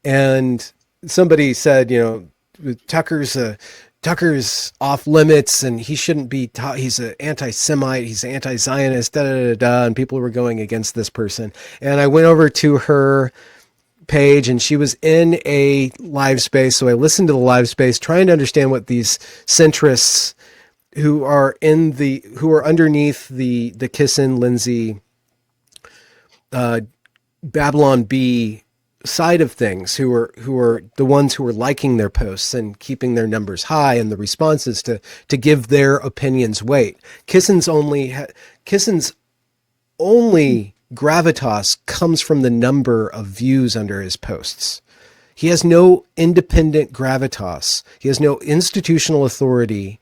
And somebody said, Tucker's off limits and he shouldn't be taught. He's an anti-Semite. He's anti-Zionist, and people were going against this person. And I went over to her page and she was in a live space. So I listened to the live space, trying to understand what these centrists who are underneath the Kissen, Lindsay, Babylon Bee side of things, who are the ones who are liking their posts and keeping their numbers high and the responses to give their opinions weight. Kissen's only gravitas comes from the number of views under his posts. He has no independent gravitas. He has no institutional authority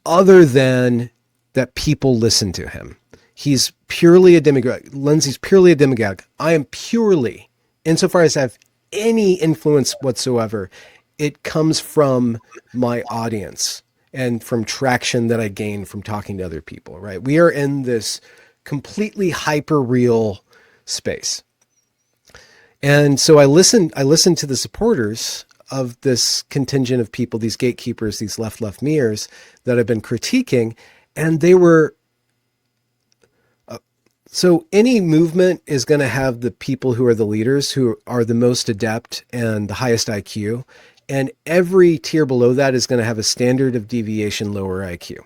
other than that people listen to him. He's purely a demagogue. Lindsay's purely a demagogue. I am purely, insofar as I have any influence whatsoever, it comes from my audience and from traction that I gain from talking to other people, right? We are in this completely hyper real space. And so I listened to the supporters of this contingent of people, these gatekeepers, these left meers that I've been critiquing, and they were, so any movement is going to have the people who are the leaders, who are the most adept and the highest IQ. And every tier below that is going to have a standard of deviation lower IQ.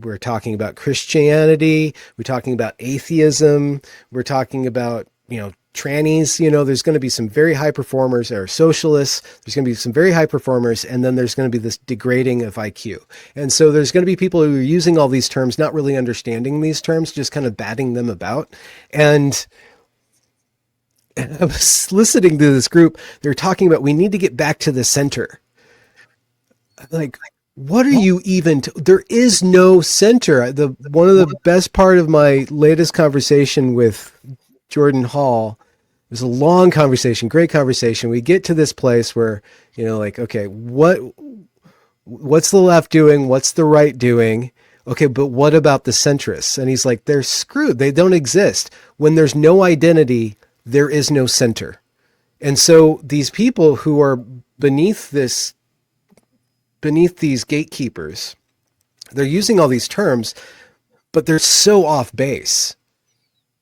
We're talking about Christianity. We're talking about atheism. We're talking about trannies, there's going to be some very high performers that are socialists. There's going to be some very high performers. And then there's going to be this degrading of IQ. And so there's going to be people who are using all these terms, not really understanding these terms, just kind of batting them about. And I was listening to this group. They're talking about, we need to get back to the center. Like, what are you even? There is no center. One of the best part of my latest conversation with Jordan Hall, it was a long conversation, great conversation. We get to this place where, okay, what's the left doing? What's the right doing? Okay, but what about the centrists? And he's like, they're screwed. They don't exist. When there's no identity, there is no center. And so these people who are beneath these gatekeepers, they're using all these terms, but they're so off base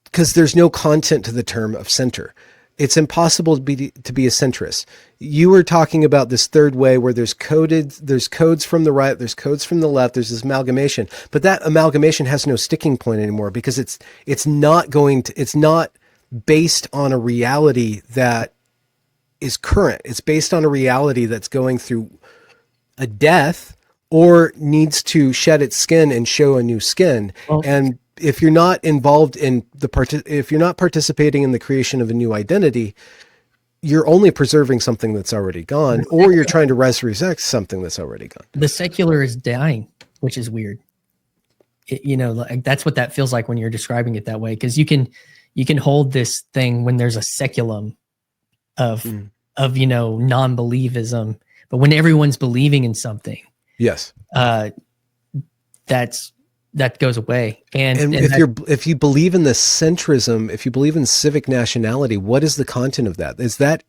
because there's no content to the term of center. It's impossible to be a centrist. You were talking about this third way where there's codes from the right, there's codes from the left, there's this amalgamation, but that amalgamation has no sticking point anymore because it's not based on a reality that is current. It's based on a reality that's going through a death or needs to shed its skin and show a new skin. Well, and if you're not involved in if you're not participating in the creation of a new identity, you're only preserving something that's already gone, or you're trying to resurrect something that's already gone. The secular is dying, which is weird. That's what that feels like when you're describing it that way. Cause you can hold this thing when there's a seculum of non-believism, but when everyone's believing in something, yes, that goes away. And if you believe in the centrism, if you believe in civic nationality, what is the content of that? Is that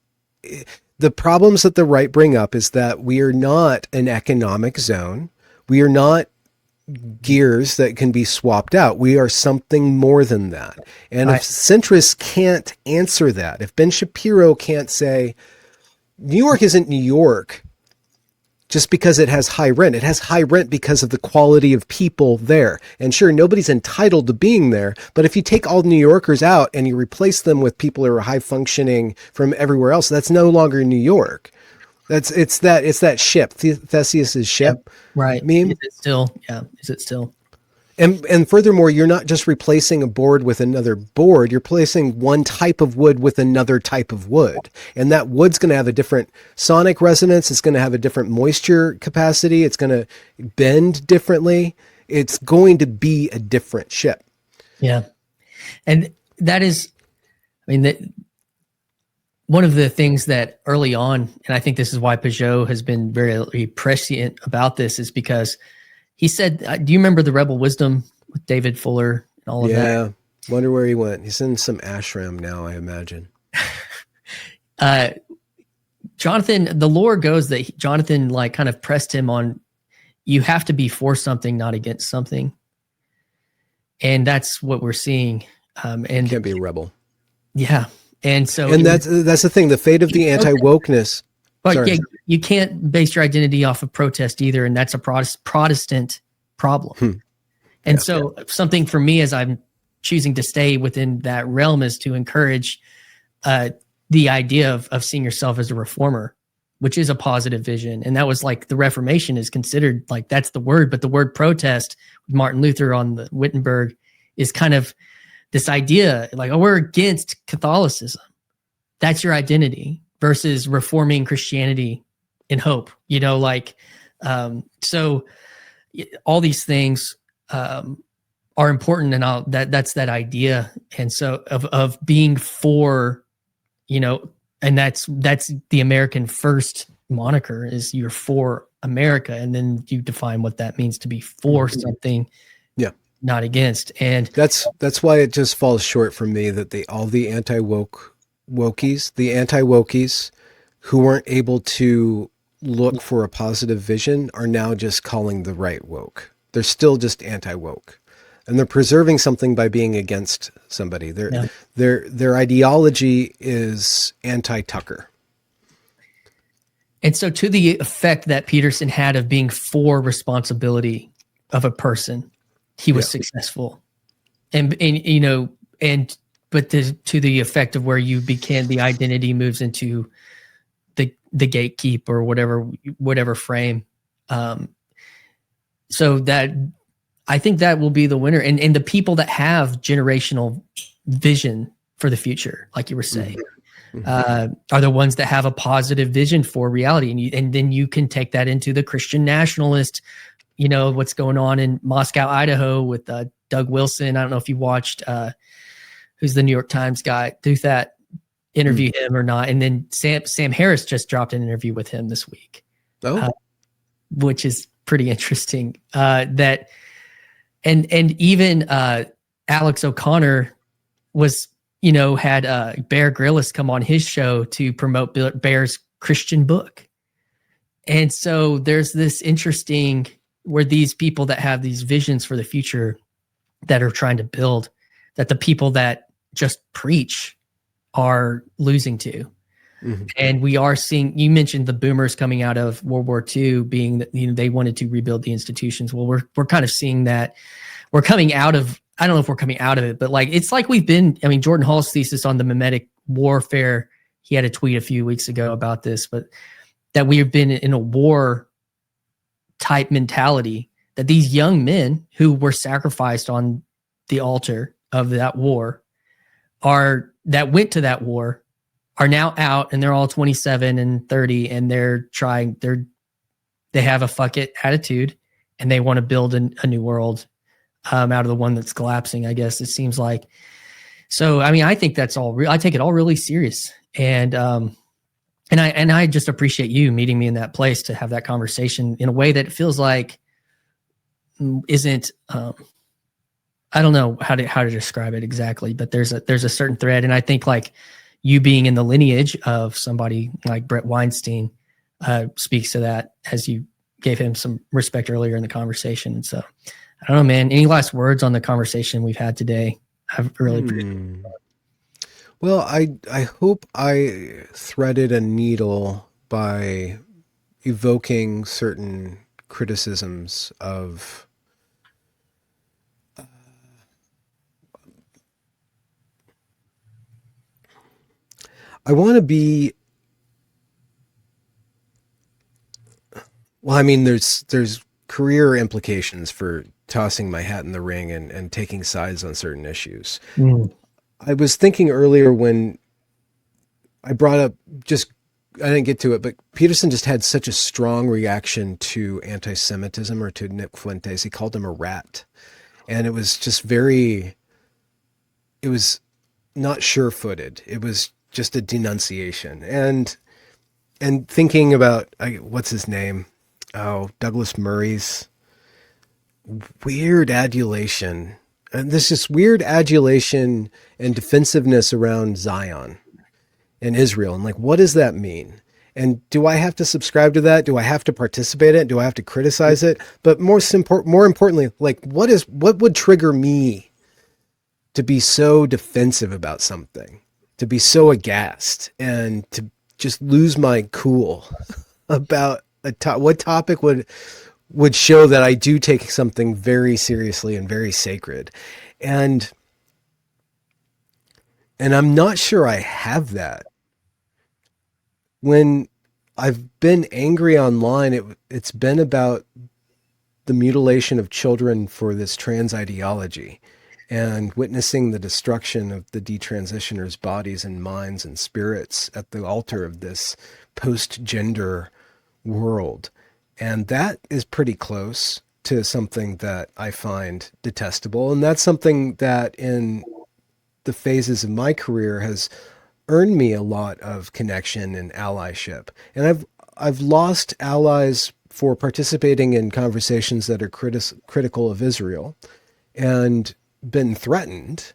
the problems that the right bring up is that we are not an economic zone. We are not gears that can be swapped out. We are something more than that. And if centrists can't answer that, if Ben Shapiro can't say, New York isn't New York just because it has high rent. It has high rent because of the quality of people there. And sure, nobody's entitled to being there, but if you take all New Yorkers out and you replace them with people who are high functioning from everywhere else, that's no longer New York. It's that ship, Theseus's ship. Yep, right. Meme. Is it still? Yeah. Is it still? And furthermore, you're not just replacing a board with another board. You're placing one type of wood with another type of wood. And that wood's going to have a different sonic resonance. It's going to have a different moisture capacity. It's going to bend differently. It's going to be a different ship. Yeah. And that is, one of the things that early on, and I think this is why Peugeot has been very prescient about this, is because he said, do you remember the Rebel Wisdom with David Fuller and all of that? Yeah. Wonder where he went. He's in some ashram now, I imagine. Jonathan, the lore goes that Jonathan kind of pressed him on, you have to be for something, not against something. And that's what we're seeing. And you can't be a rebel. Yeah. And so, that's the thing, the fate of the anti-wokeness. But yeah, you can't base your identity off of protest either. And that's a Protestant problem. And so something for me, as I'm choosing to stay within that realm, is to encourage the idea of seeing yourself as a reformer, which is a positive vision. And that was the Reformation is considered that's the word, but the word protest with Martin Luther on the Wittenberg is kind of this idea we're against Catholicism. That's your identity. Versus reforming Christianity in hope, so all these things are important, and that's that idea. And so of being for, and that's the American first moniker, is you're for America, and then you define what that means to be for something, not against. And that's why it just falls short for me that all the anti-wokies who weren't able to look for a positive vision are now just calling the right woke. They're still just anti-woke, and they're preserving something by being against somebody. Their ideology is anti-Tucker. And so to the effect that Peterson had of being for responsibility of a person, he was successful. And but to the effect of where the identity moves into the gatekeep or whatever frame. So that I think that will be the winner, and the people that have generational vision for the future, like you were saying, are the ones that have a positive vision for reality, and then you can take that into the Christian nationalist. What's going on in Moscow, Idaho, with Doug Wilson. I don't know if you watched who's the New York Times guy. Do that interview him or not? And then Sam Harris just dropped an interview with him this week, which is pretty interesting. That and even Alex O'Connor was had Bear Grylls come on his show to promote Bear's Christian book, and so there's this interesting where these people that have these visions for the future that are trying to build, that the people that just preach are losing to. And we are seeing, you mentioned the boomers coming out of World War II being that, they wanted to rebuild the institutions. Well, we're kind of seeing that we're coming out of, I don't know if we're coming out of it, but it's like we've been, Jordan Hall's thesis on the mimetic warfare, he had a tweet a few weeks ago about this, but that we have been in a war type mentality, that these young men who were sacrificed on the altar of that war that went to that war are now out, and they're all 27 and 30, and they have a fuck it attitude, and they want to build a new world out of the one that's collapsing, I guess it seems like. So, I think that's all real. I take it all really serious. And I just appreciate you meeting me in that place to have that conversation in a way that feels like isn't, I don't know how to describe it exactly, but there's a certain thread. And I think you being in the lineage of somebody like Brett Weinstein speaks to that, as you gave him some respect earlier in the conversation. And so I don't know, man, any last words on the conversation we've had today? I've really appreciated it. Well, I hope I threaded a needle by evoking certain criticisms of I want to be, well, there's career implications for tossing my hat in the ring and taking sides on certain issues. I was thinking earlier when I brought up I didn't get to it, but Peterson just had such a strong reaction to anti-Semitism, or to Nick Fuentes. He called him a rat. And it was just it was not sure-footed. It was just a denunciation. And thinking about, what's his name? Douglas Murray's weird adulation. And this is weird adulation and defensiveness around Zion and Israel. And what does that mean? And do I have to subscribe to that? Do I have to participate in it? Do I have to criticize it? But more importantly, what would trigger me to be so defensive about something, to be so aghast, and to just lose my cool about what topic would show that I do take something very seriously and very sacred. And I'm not sure I have that. When I've been angry online, it's been about the mutilation of children for this trans ideology, and witnessing the destruction of the detransitioners' bodies and minds and spirits at the altar of this post-gender world. And that is pretty close to something that I find detestable. And that's something that in the phases of my career has earned me a lot of connection and allyship. And I've lost allies for participating in conversations that are critical of Israel, and been threatened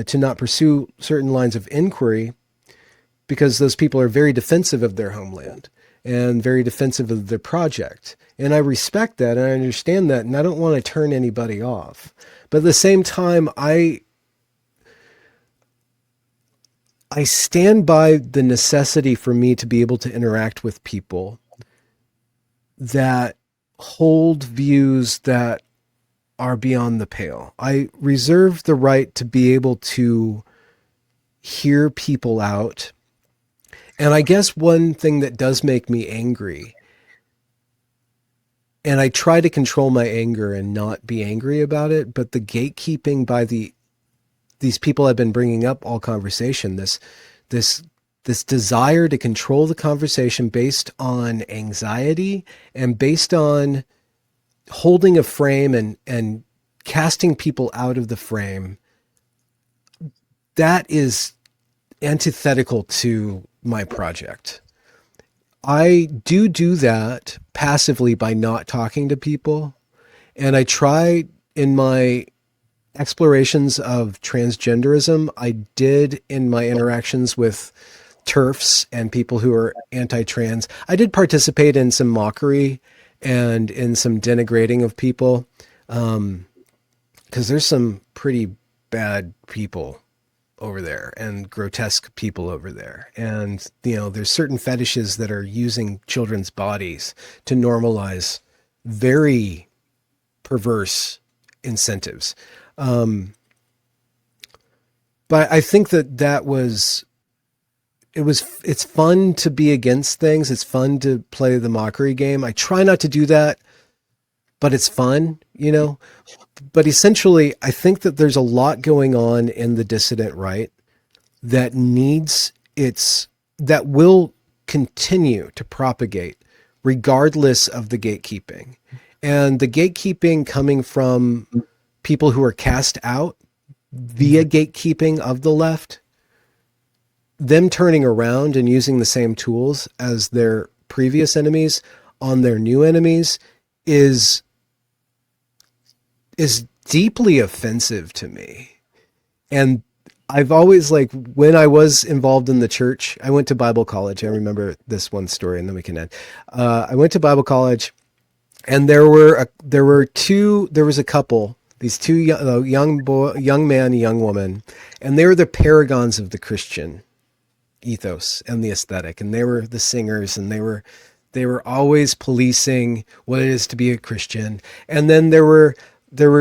to not pursue certain lines of inquiry because those people are very defensive of their homeland and very defensive of their project. And I respect that, and I understand that, and I don't want to turn anybody off. But at the same time, I stand by the necessity for me to be able to interact with people that hold views that are beyond the pale. I reserve the right to be able to hear people out. And I guess one thing that does make me angry, and I try to control my anger and not be angry about it, but the gatekeeping by these people I've been bringing up all conversation, this desire to control the conversation based on anxiety and based on holding a frame and casting people out of the frame, that is antithetical to my project. I do that passively by not talking to people. And I try in my explorations of transgenderism, I did in my interactions with TERFs and people who are anti-trans, I did participate in some mockery and in some denigrating of people. Because there's some pretty bad people over there and grotesque people over there. And, there's certain fetishes that are using children's bodies to normalize very perverse incentives. But I think it's fun to be against things. It's fun to play the mockery game. I try not to do that, but it's fun, But essentially, I think that there's a lot going on in the dissident right that that will continue to propagate regardless of the gatekeeping. And the gatekeeping coming from people who are cast out via gatekeeping of the left, them turning around and using the same tools as their previous enemies on their new enemies is deeply offensive to me. And I've always, when I was involved in the church, I went to Bible college. I remember this one story and then we can end. I went to Bible college and there was a couple, these two young man, young woman, and they were the paragons of the Christian ethos and the aesthetic. And they were the singers and they were always policing what it is to be a Christian. And then there were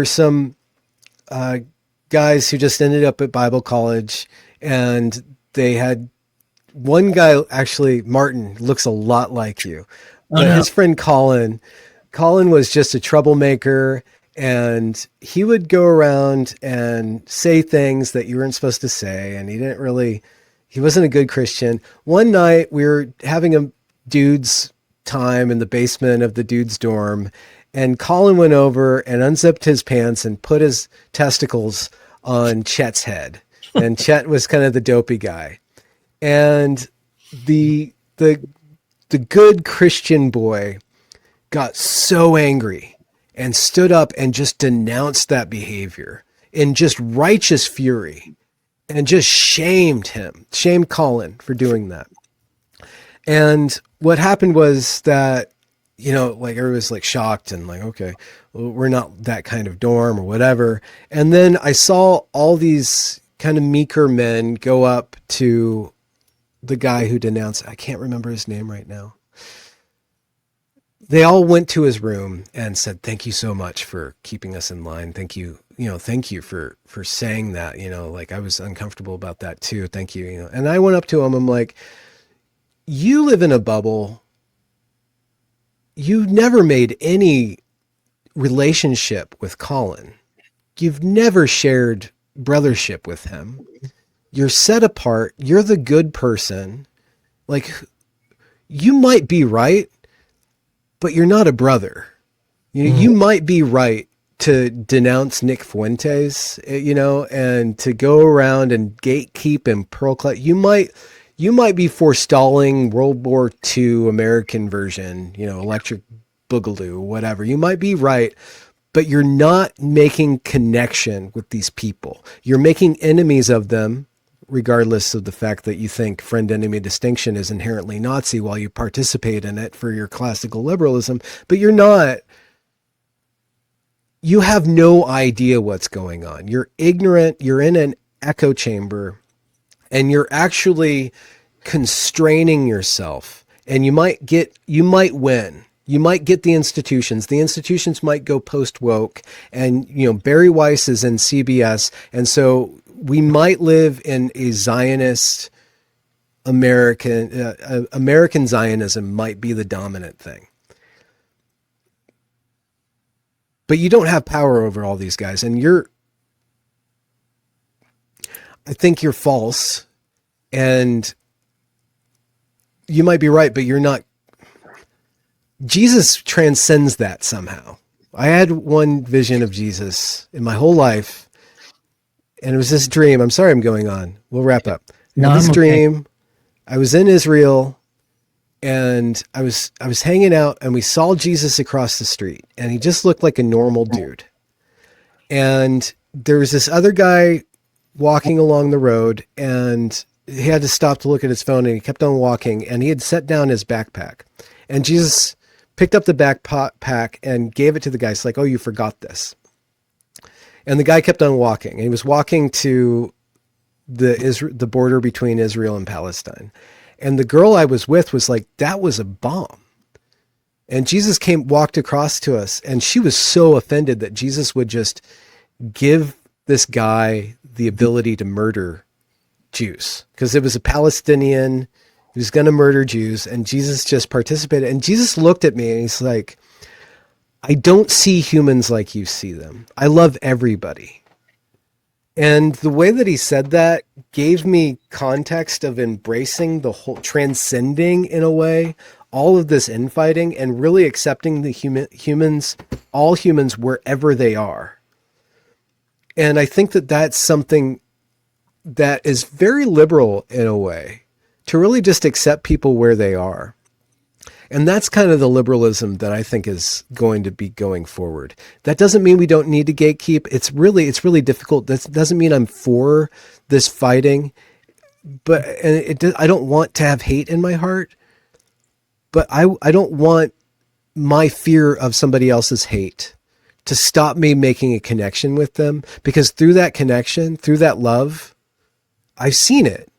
some guys who just ended up at Bible college, and they had one guy, actually, Martin, looks a lot like you. But his friend Colin was just a troublemaker, and he would go around and say things that you weren't supposed to say, and he wasn't a good Christian. One night, we were having a dude's time in the basement of the dude's dorm, and Colin went over and unzipped his pants and put his testicles on Chet's head. And Chet was kind of the dopey guy. And the good Christian boy got so angry and stood up and just denounced that behavior in just righteous fury and just shamed Colin for doing that. And what happened was that, everybody was shocked and okay, well, we're not that kind of dorm or whatever. And then I saw all these kind of meeker men go up to the guy who denounced, I can't remember his name right now. They all went to his room and said, "Thank you so much for keeping us in line. Thank you. Thank you for saying that, I was uncomfortable about that too. Thank you. And I went up to him. I'm like, you live in a bubble. You never made any relationship with Colin. You've never shared brothership with him. You're set apart. You're the good person. You might be right, but you're not a brother. You might be right to denounce Nick Fuentes, and to go around and gatekeep and pearl-clutch. You might be forestalling World War II American version, Electric Boogaloo, whatever. You might be right, but you're not making connection with these people. You're making enemies of them, regardless of the fact that you think friend-enemy distinction is inherently Nazi while you participate in it for your classical liberalism. But you're not. You have no idea what's going on. You're ignorant. You're in an echo chamber. And you're actually constraining yourself, and you might win. You might get the institutions. The institutions might go post woke, and Barry Weiss is in CBS, and so we might live in a Zionist American Zionism might be the dominant thing. But you don't have power over all these guys, and I think you're false, and you might be right, but you're not. Jesus transcends that somehow. I had one vision of Jesus in my whole life, and it was this dream. I'm sorry I'm going on. We'll wrap up. No, This I'm okay. dream, I was in Israel, and I was hanging out, and we saw Jesus across the street, and he just looked like a normal dude. And there was this other guy walking along the road, and he had to stop to look at his phone, and he kept on walking, and he had set down his backpack. And Jesus picked up the backpack and gave it to the guy. It's like, oh, you forgot this. And the guy kept on walking, and he was walking to the border between Israel and Palestine. And the girl I was with was like, that was a bomb. And Jesus walked across to us, and she was so offended that Jesus would just give this guy the ability to murder Jews, because it was a Palestinian who was going to murder Jews, and Jesus just participated. And Jesus looked at me, and he's like, I don't see humans like you see them. I love everybody. And the way that he said that gave me context of embracing the whole, transcending in a way, all of this infighting, and really accepting the humans, all humans wherever they are. And I think that that's something that is very liberal in a way, to really just accept people where they are. And that's kind of the liberalism that I think is going to be going forward. That doesn't mean we don't need to gatekeep. It's really difficult. That doesn't mean I'm for this fighting, but I don't want to have hate in my heart, but I don't want my fear of somebody else's hate to stop me making a connection with them, because through that connection, through that love, I've seen it,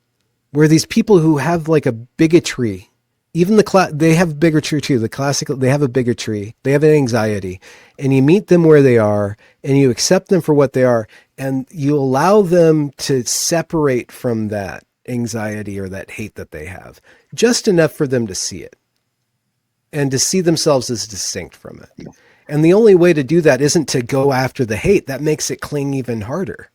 where these people who have like a bigotry, even they have bigotry too. They have a bigotry. They have an anxiety, and you meet them where they are, and you accept them for what they are, and you allow them to separate from that anxiety or that hate that they have, just enough for them to see it and to see themselves as distinct from it. And the only way to do that isn't to go after the hate. That makes it cling even harder,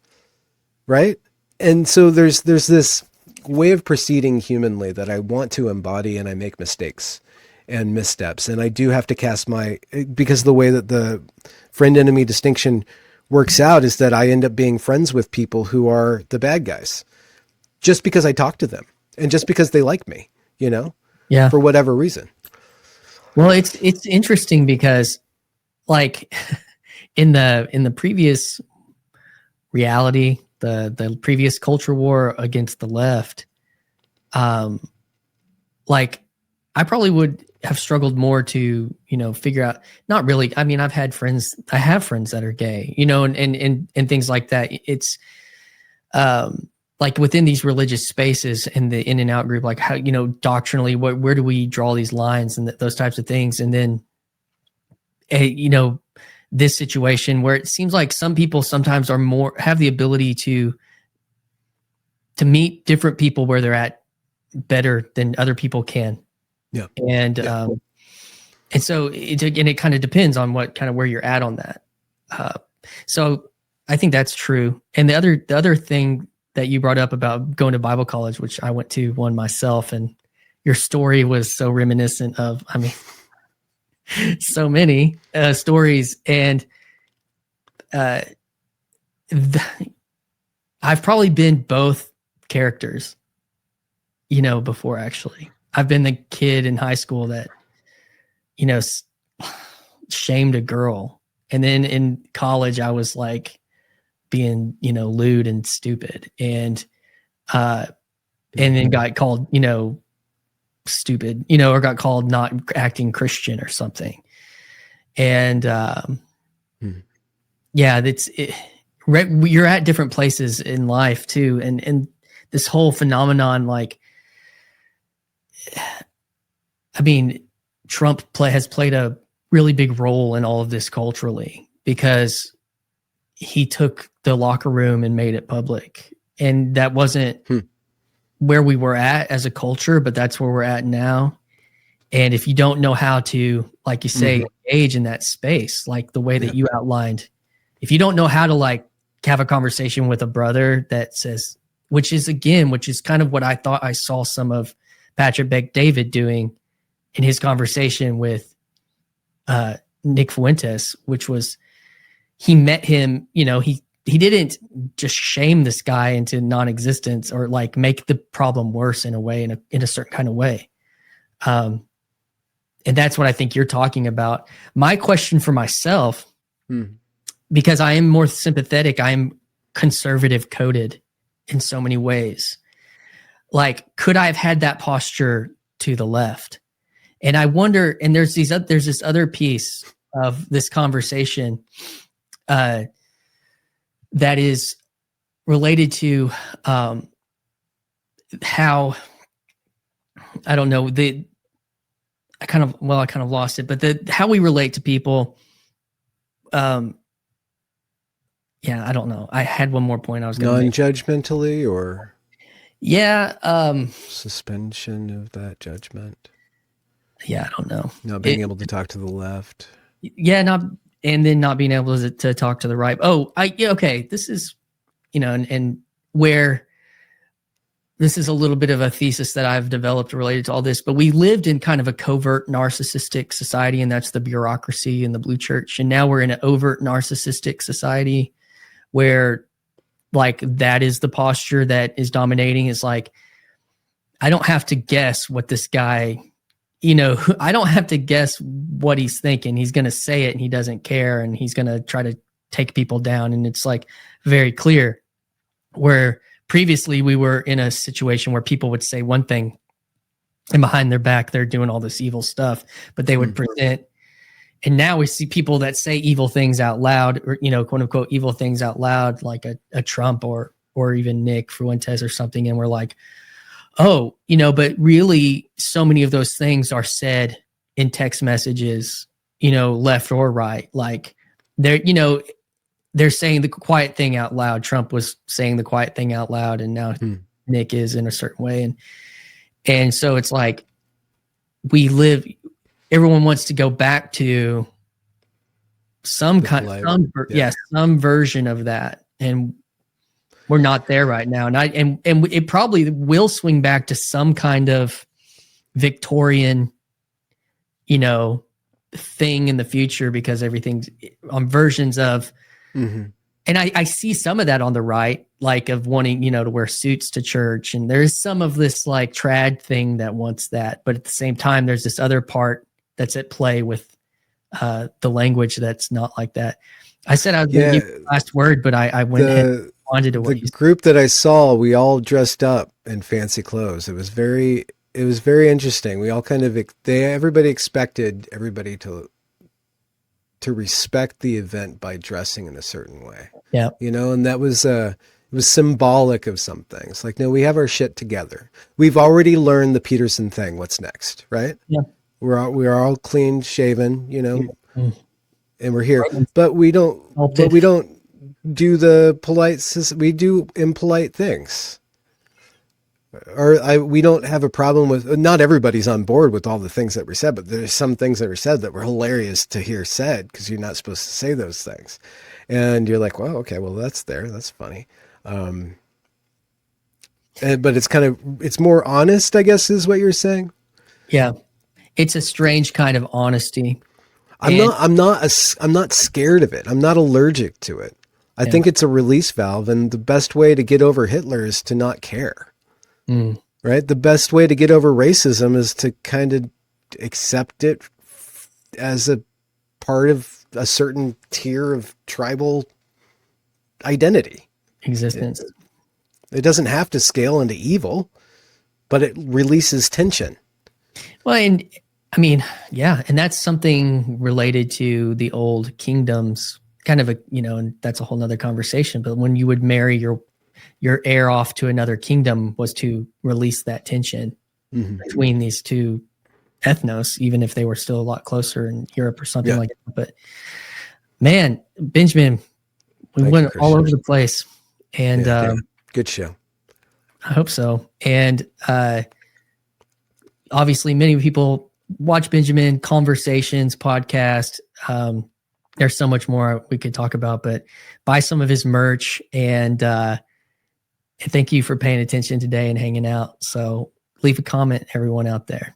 right? And so there's this way of proceeding humanly that I want to embody, and I make mistakes and missteps. And I do have to because the way that the friend-enemy distinction works out is that I end up being friends with people who are the bad guys, just because I talk to them and just because they like me, Yeah. for whatever reason. Well, it's interesting because, like, in the previous reality, the previous culture war against the left, like, I probably would have struggled more to, figure out, not really. I mean, I have friends that are gay, and things like that. It's, like within these religious spaces and the in and out group, like how, doctrinally, where do we draw these lines and those types of things? And then, this situation where it seems like some people sometimes have the ability to meet different people where they're at better than other people can. Yeah. And, and so it kind of depends on where you're at on that. So I think that's true. And the other thing that you brought up about going to Bible college, which I went to one myself, and your story was so reminiscent of, I mean, so many stories. And I've probably been both characters, before. Actually, I've been the kid in high school that, shamed a girl. And then in college, I was like being, lewd and stupid. And then got called, stupid, or got called not acting Christian or something. And yeah, you're at different places in life too. And this whole phenomenon, like, I mean, Trump has played a really big role in all of this culturally, because he took the locker room and made it public. and that wasn't where we were at as a culture, but that's where we're at now. And if you don't know how to, like you say, engage in that space, like the way that you outlined, if you don't know how to like have a conversation with a brother that says, which is kind of what I thought I saw some of Patrick Bet-David doing in his conversation with Nick Fuentes, which was, he met him, he didn't just shame this guy into non-existence or like make the problem worse in a way, in a certain kind of way. And that's what I think you're talking about. My question for myself, because I am more sympathetic, I am conservative coded in so many ways. Like, could I have had that posture to the left? And I wonder, and there's this other piece of this conversation that is related to how, I don't know, I kind of lost it, but how we relate to people. I don't know. I had one more point I was going to non-judgmentally or suspension of that judgment. Yeah, I don't know. Not being able to talk to the left. Yeah, not being able to talk to the right. Oh, okay. This is, and where this is a little bit of a thesis that I've developed related to all this, but we lived in kind of a covert narcissistic society, and that's the bureaucracy and the blue church. And now we're in an overt narcissistic society where like that is the posture that is dominating. Is like, I don't have to guess what this guy, I don't have to guess what he's thinking. He's going to say it and he doesn't care. And he's going to try to take people down. And it's like very clear, where previously we were in a situation where people would say one thing and behind their back, they're doing all this evil stuff, but they would present. And now we see people that say evil things out loud, or, quote unquote, evil things out loud, like a Trump or even Nick Fuentes or something. And we're like, oh, but really so many of those things are said in text messages, left or right. Like they're saying the quiet thing out loud. Trump was saying the quiet thing out loud, and now Nick is in a certain way. And so it's like everyone wants to go back to some version of that. And we're not there right now. And it probably will swing back to some kind of Victorian, thing in the future, because everything's on versions of, and I see some of that on the right, like of wanting, to wear suits to church. And there's some of this like trad thing that wants that. But at the same time, there's this other part that's at play with the language that's not like that. I said I was going to give you the last word, but I went ahead and responded to what you said. The group that I saw, we all dressed up in fancy clothes. It was very interesting. We all kind of, everybody expected everybody to respect the event by dressing in a certain way. Yeah. And that was, it was symbolic of some things. Like, no, we have our shit together. We've already learned the Peterson thing. What's next? Right? Yeah. We're all clean shaven, and we're here, but we don't do the polite, we do impolite things. We don't have a problem with, not everybody's on board with all the things that were said, but there's some things that were said that were hilarious to hear said, because you're not supposed to say those things. And you're like, well, okay, well, that's funny. But it's more honest, I guess, is what you're saying. Yeah. It's a strange kind of honesty. I'm not scared of it. I'm not allergic to it. I think it's a release valve, and the best way to get over Hitler is to not care. Right? The best way to get over racism is to kind of accept it as a part of a certain tier of tribal identity. Existence. It doesn't have to scale into evil, but it releases tension. Well, and I mean, yeah, and that's something related to the old kingdoms, kind of and that's a whole nother conversation. But when you would marry your heir off to another kingdom, was to release that tension between these two ethnos, even if they were still a lot closer in Europe or something like that. But man, Benjamin, we went all over the place, and Good show. I hope so. And obviously, many people watch Benjamin Conversations podcast. There's so much more we could talk about, but buy some of his merch. And thank you for paying attention today and hanging out. So leave a comment, everyone out there.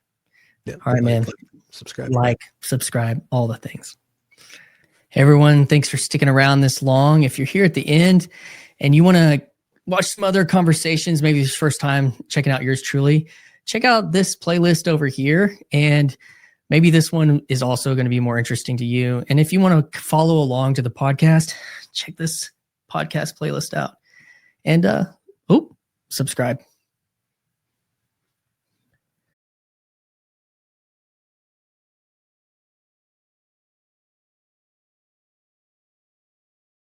Yeah, all right, man. Subscribe, all the things. Everyone, thanks for sticking around this long. If you're here at the end and you want to watch some other conversations, maybe it's your first time checking out yours truly, check out this playlist over here. And maybe this one is also going to be more interesting to you. And if you want to follow along to the podcast, check this podcast playlist out. And subscribe.